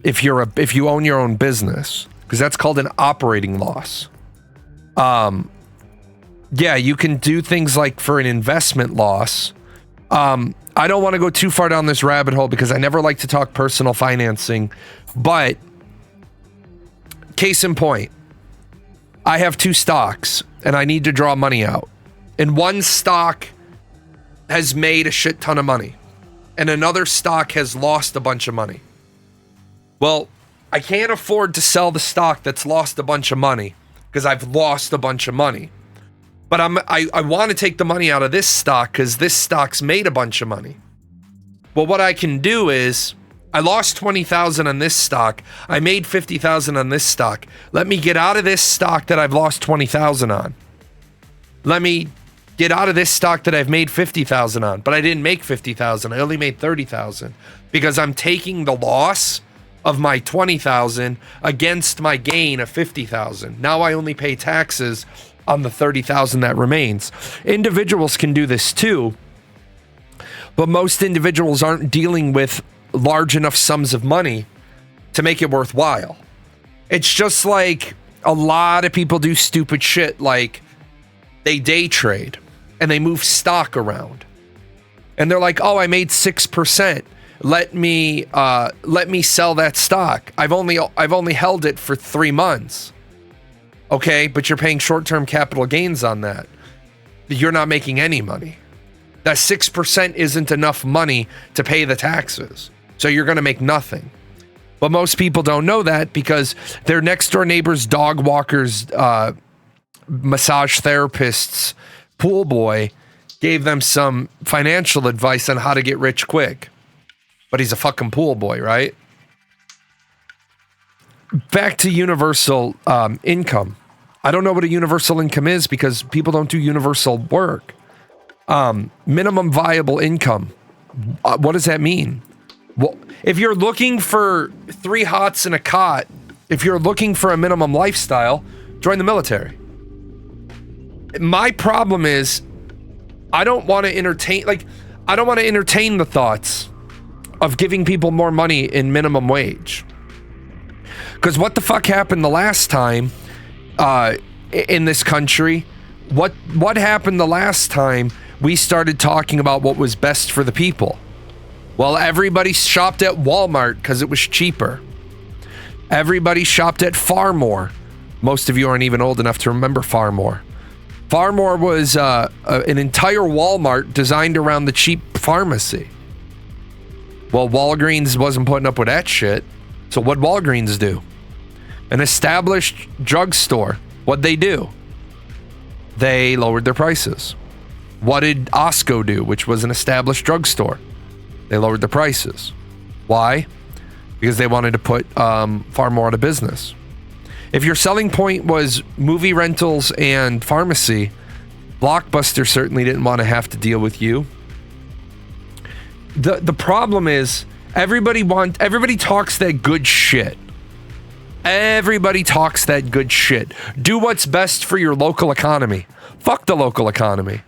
if you own your own business, because that's called an operating loss. Yeah, you can do things like for an investment loss. I don't want to go too far down this rabbit hole because I never like to talk personal financing, but case in point, I have 2 stocks and I need to draw money out. And one stock has made a shit ton of money and another stock has lost a bunch of money. Well, I can't afford to sell the stock that's lost a bunch of money because I've lost a bunch of money. But I want to take the money out of this stock because this stock's made a bunch of money. Well, what I can do is I lost 20,000 on this stock. I made 50,000 on this stock. Let me get out of this stock that I've lost 20,000 on. Let me get out of this stock that I've made 50,000 on, but I didn't make 50,000. I only made 30,000 because I'm taking the loss of my 20,000 against my gain of 50,000. Now I only pay taxes on the 30,000 that remains. Individuals can do this too, but most individuals aren't dealing with large enough sums of money to make it worthwhile. It's just like a lot of people do stupid shit, like they day trade and they move stock around and they're like, oh, I made 6%. Let me sell that stock. I've only held it for 3 months. Okay, but you're paying short-term capital gains on that. You're not making any money. That 6% isn't enough money to pay the taxes. So you're going to make nothing. But most people don't know that because their next door neighbors, dog walkers, massage therapists, pool boy gave them some financial advice on how to get rich quick. But he's a fucking pool boy, right? Back to universal income. I don't know what a universal income is because people don't do universal work. Minimum viable income. What does that mean? Well, if you're looking for 3 hots and a cot, if you're looking for a minimum lifestyle, join the military. My problem is I don't want to entertain, like, I don't want to entertain the thoughts of giving people more money in minimum wage. Because what the fuck happened the last time in this country? What happened the last time we started talking about what was best for the people? Well, everybody shopped at Walmart because it was cheaper. Everybody shopped at Farmore. Most of you aren't even old enough to remember Farmore. Farmore was an entire Walmart designed around the cheap pharmacy. Well, Walgreens wasn't putting up with that shit. So what'd Walgreens do? An established drugstore. What'd they do? They lowered their prices. What did Osco do, which was an established drugstore? They lowered the prices. Why? Because they wanted to put Farmore out of business. If your selling point was movie rentals and pharmacy, Blockbuster certainly didn't want to have to deal with you. The problem is everybody talks that good shit. Everybody talks that good shit. Do what's best for your local economy. Fuck the local economy.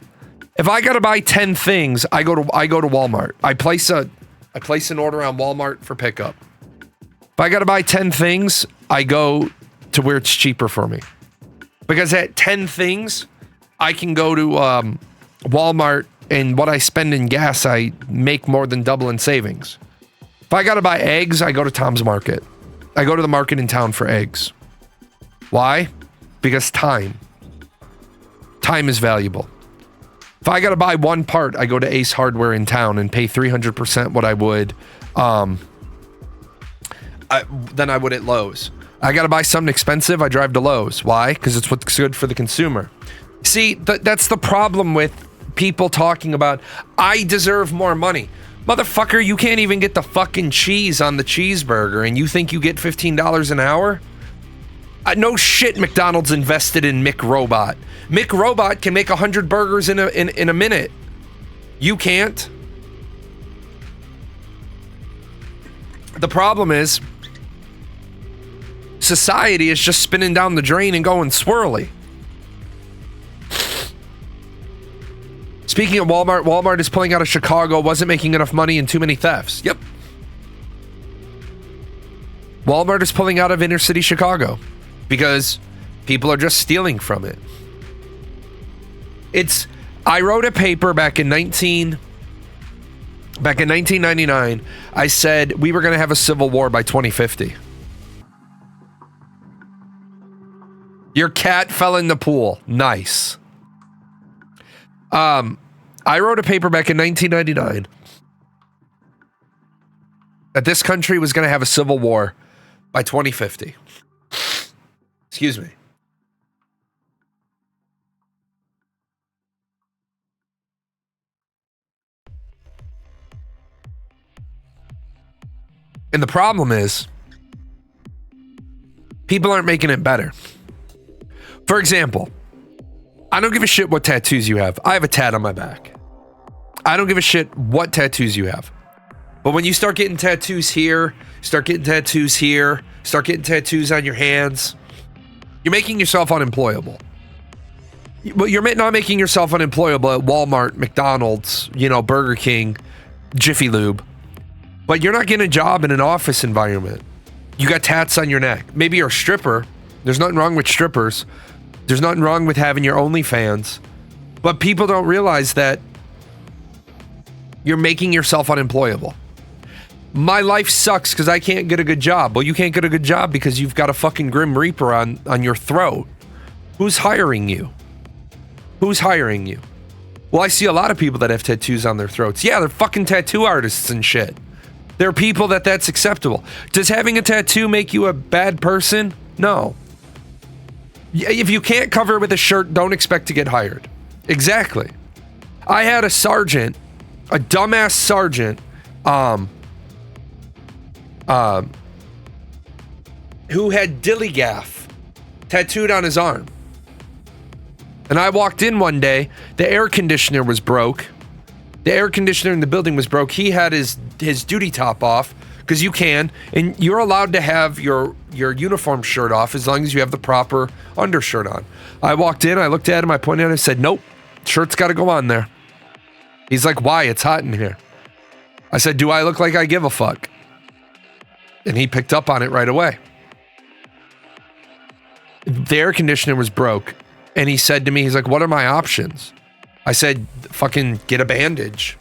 If I gotta buy 10 things, I go to Walmart. I place an order on Walmart for pickup. If I gotta buy 10 things, I go to where it's cheaper for me. Because at 10 things, I can go to Walmart, and what I spend in gas, I make more than double in savings. If I gotta buy eggs, I go to Tom's Market. I go to the market in town for eggs. Why? Because time. Time is valuable. If I gotta buy one part, I go to Ace Hardware in town and pay 300% what I would than I would at Lowe's. I gotta buy something expensive, I drive to Lowe's. Why? Because it's what's good for the consumer. See, that's the problem with people talking about, I deserve more money. Motherfucker, you can't even get the fucking cheese on the cheeseburger and you think you get $15 an hour? No shit, McDonald's invested in McRobot. McRobot can make 100 burgers in a minute. You can't. The problem is, society is just spinning down the drain and going swirly. Speaking of Walmart, Walmart is pulling out of Chicago, wasn't making enough money and too many thefts. Yep. Walmart is pulling out of inner city Chicago because people are just stealing from it. I wrote a paper back in 1999. I said we were going to have a civil war by 2050. Your cat fell in the pool. Nice. I wrote a paper back in 1999 that this country was going to have a civil war by 2050. Excuse me. And the problem is, people aren't making it better. For example, I don't give a shit what tattoos you have. I have a tat on my back. I don't give a shit what tattoos you have. But when you start getting tattoos here, start getting tattoos here, start getting tattoos on your hands, you're making yourself unemployable. But you're not making yourself unemployable at Walmart, McDonald's, Burger King, Jiffy Lube. But you're not getting a job in an office environment. You got tats on your neck. Maybe you're a stripper. There's nothing wrong with strippers. There's nothing wrong with having your OnlyFans. But people don't realize that you're making yourself unemployable. My life sucks because I can't get a good job. Well, you can't get a good job because you've got a fucking Grim Reaper on your throat. Who's hiring you? Who's hiring you? Well, I see a lot of people that have tattoos on their throats. Yeah, they're fucking tattoo artists and shit. There are people that's acceptable. Does having a tattoo make you a bad person? No. If you can't cover it with a shirt, don't expect to get hired. Exactly. I had a sergeant, a dumbass sergeant, who had dillygaff tattooed on his arm. And I walked in one day, the air conditioner was broke. The air conditioner in the building was broke. He had his duty top off, because you can, and you're allowed to have your uniform shirt off as long as you have the proper undershirt on. I walked in, I looked at him, I pointed at him, I said, nope, shirt's got to go on there. He's like, why? It's hot in here. I said, do I look like I give a fuck? And he picked up on it right away. The air conditioner was broke. And he said to me, he's like, what are my options? I said, fucking get a bandage.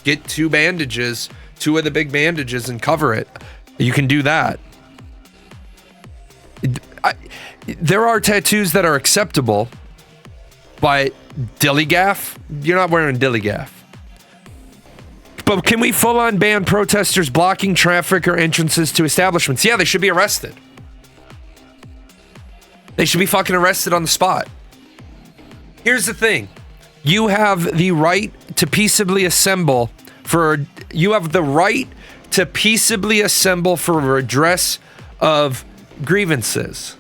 Get 2 bandages, 2 of the big bandages, and cover it. You can do that. There are tattoos that are acceptable, but dilly gaff, you're not wearing dilly gaff. But can we full on ban protesters blocking traffic or entrances to establishments? Yeah, they should be arrested. They should be fucking arrested on the spot. Here's the thing. You have the right to peaceably assemble for redress of grievances.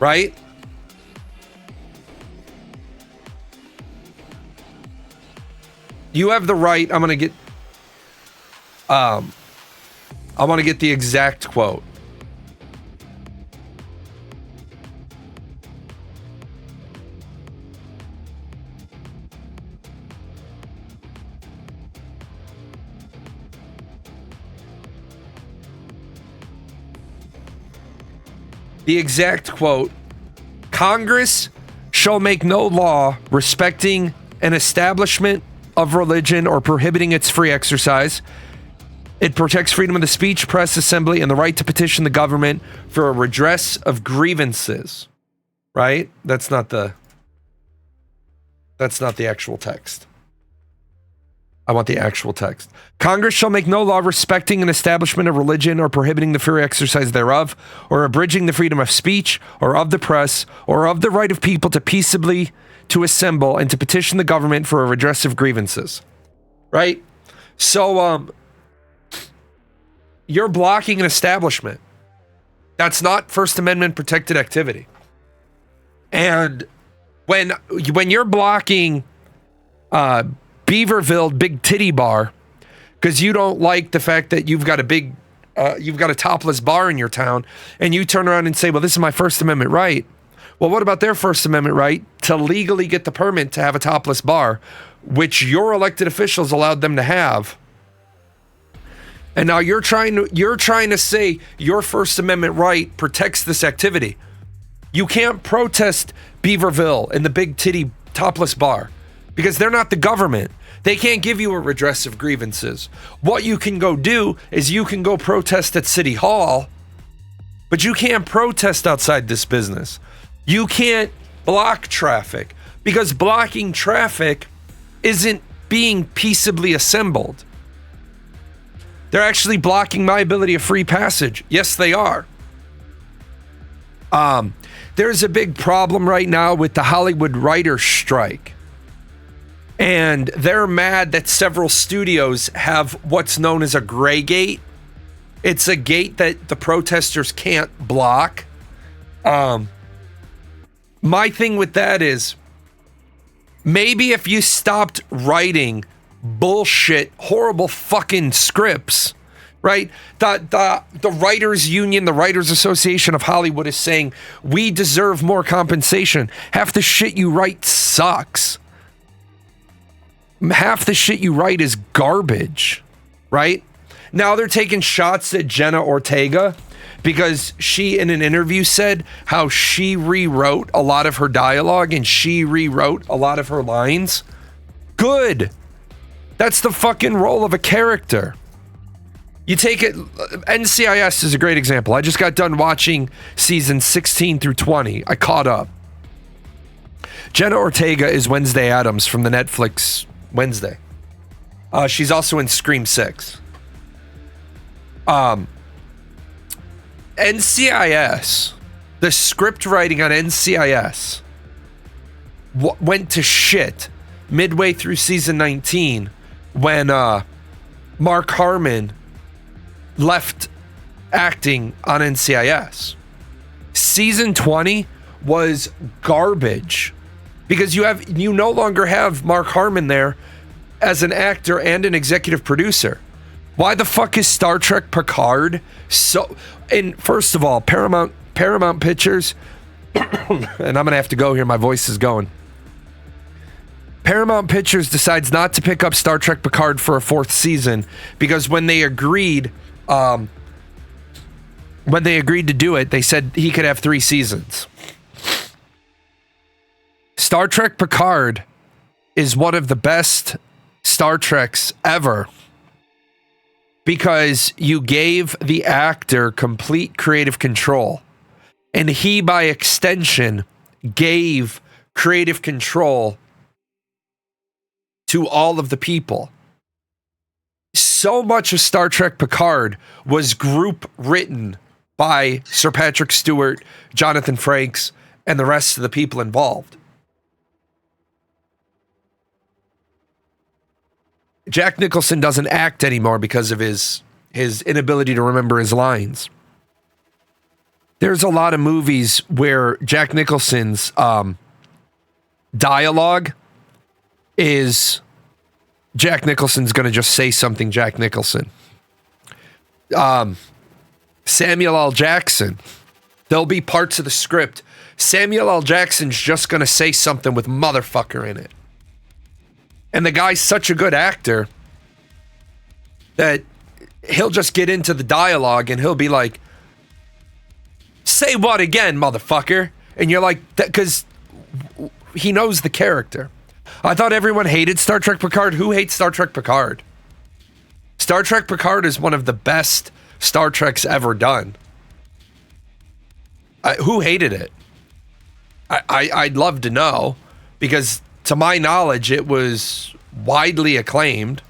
Right? You have the right. I want to get the exact quote. The exact quote: Congress shall make no law respecting an establishment of religion or prohibiting its free exercise. It protects freedom of the speech, press, assembly, and the right to petition the government for a redress of grievances. Right? That's not the actual text. I want the actual text. Congress shall make no law respecting an establishment of religion or prohibiting the free exercise thereof, or abridging the freedom of speech, or of the press, or of the right of people to peaceably to assemble and to petition the government for a redress of grievances. Right? So, you're blocking an establishment. That's not First Amendment protected activity. And when you're blocking Beaverville Big Titty Bar because you don't like the fact that you've got a topless bar in your town, and you turn around and say, well, this is my First Amendment right. Well, what about their First Amendment right to legally get the permit to have a topless bar, which your elected officials allowed them to have? And now you're trying to say your First Amendment right protects this activity. You can't protest Beaverville and the Big Titty Topless Bar because they're not the government. They can't give you a redress of grievances. What you can go do is you can go protest at City Hall, but you can't protest outside this business. You can't block traffic because blocking traffic isn't being peaceably assembled. They're actually blocking my ability of free passage. Yes, they are. There's a big problem right now with the Hollywood writers' strike. And they're mad that several studios have what's known as a gray gate. It's a gate that the protesters can't block. My thing with that is, maybe if you stopped writing bullshit, horrible fucking scripts, right? The Writers Union, the Writers Association of Hollywood is saying, we deserve more compensation. Half the shit you write sucks. Half the shit you write is garbage, right? Now they're taking shots at Jenna Ortega because she, in an interview, said how she rewrote a lot of her dialogue and she rewrote a lot of her lines. Good. That's the fucking role of a character. You take it, NCIS is a great example. I just got done watching season 16 through 20. I caught up. Jenna Ortega is Wednesday Addams from the Netflix Wednesday. She's also in Scream 6. NCIS, the script writing on NCIS went to shit midway through season 19 when Mark Harmon left acting on NCIS. Season 20 was garbage because you no longer have Mark Harmon there as an actor and an executive producer. Why the fuck is Star Trek Picard so? And first of all, Paramount Pictures, and I'm gonna have to go here. My voice is going. Paramount Pictures decides not to pick up Star Trek Picard for a 4th season because when they agreed to do it, they said he could have 3 seasons. Star Trek Picard is one of the best Star Treks ever because you gave the actor complete creative control, and he, by extension, gave creative control to all of the people. So much of Star Trek Picard was group written by Sir Patrick Stewart, Jonathan Frakes, and the rest of the people involved. Jack Nicholson doesn't act anymore because of his inability to remember his lines. There's a lot of movies where Jack Nicholson's dialogue is Jack Nicholson's going to just say something Jack Nicholson. Samuel L. Jackson, there'll be parts of the script. Samuel L. Jackson's just going to say something with motherfucker in it. And the guy's such a good actor that he'll just get into the dialogue and he'll be like, say what again, motherfucker? And you're like, because he knows the character. I thought everyone hated Star Trek Picard. Who hates Star Trek Picard? Star Trek Picard is one of the best Star Treks ever done. Who hated it? I'd love to know, because to my knowledge, it was widely acclaimed.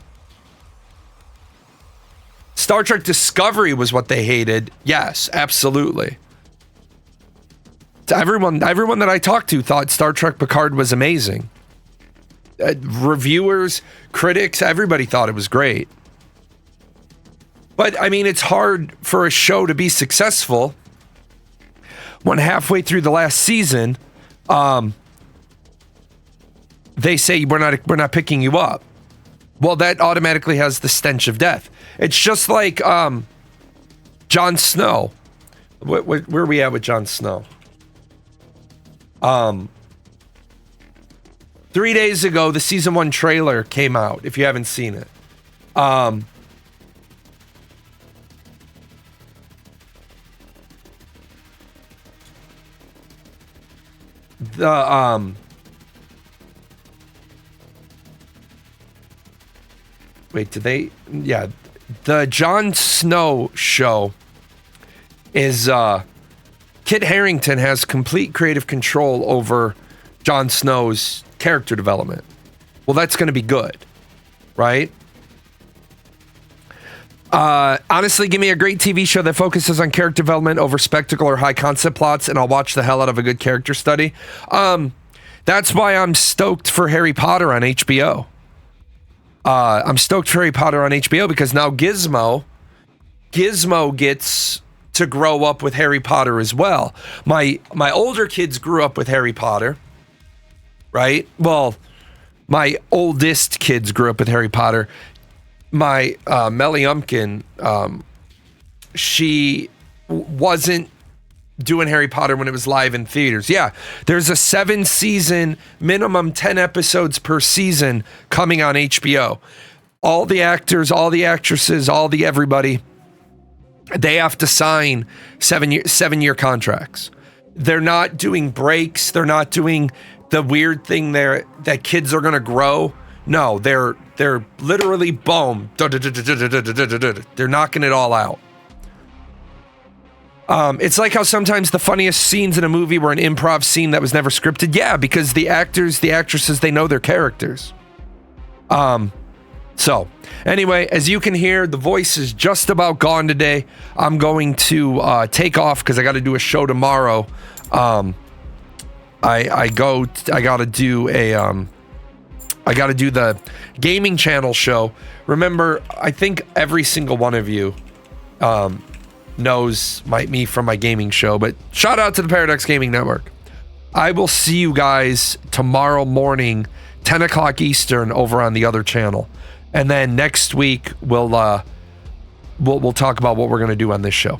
Star Trek Discovery was what they hated. Yes, absolutely. To everyone that I talked to thought Star Trek Picard was amazing. Reviewers, critics, everybody thought it was great. But I mean, it's hard for a show to be successful when halfway through the last season, they say we're not picking you up. Well, that automatically has the stench of death. It's just like Jon Snow. Where are we at with Jon Snow? 3 days ago, the season 1 trailer came out. If you haven't seen it, wait, did they? Yeah, the Jon Snow show is Kit Harington has complete creative control over Jon Snow's character development. Well, that's going to be good, right? Honestly, give me a great TV show that focuses on character development over spectacle or high concept plots, and I'll watch the hell out of a good character study. That's why I'm stoked for Harry Potter on HBO. I'm stoked for Harry Potter on HBO because now Gizmo gets to grow up with Harry Potter as well. My older kids grew up with Harry Potter, right? Well, my oldest kids grew up with Harry Potter. My Melly Umpkin, she wasn't doing Harry Potter when it was live in theaters. Yeah, there's a 7-season, minimum 10 episodes per season coming on HBO. All the actors, all the actresses, all the everybody, they have to sign 7-year contracts. They're not doing breaks. They're not doing the weird thing there that kids are going to grow. No, they're literally boom. They're knocking it all out. It's like how sometimes the funniest scenes in a movie were an improv scene that was never scripted. Yeah, because the actors, the actresses, they know their characters. So anyway, as you can hear, the voice is just about gone today. I'm going to take off because I got to do a show tomorrow. I got to do the gaming channel show. Remember, I think every single one of you knows me from my gaming show, but shout out to the Paradox Gaming Network. I will see you guys tomorrow morning, 10 o'clock Eastern, over on the other channel. And then next week we'll talk about what we're going to do on this show.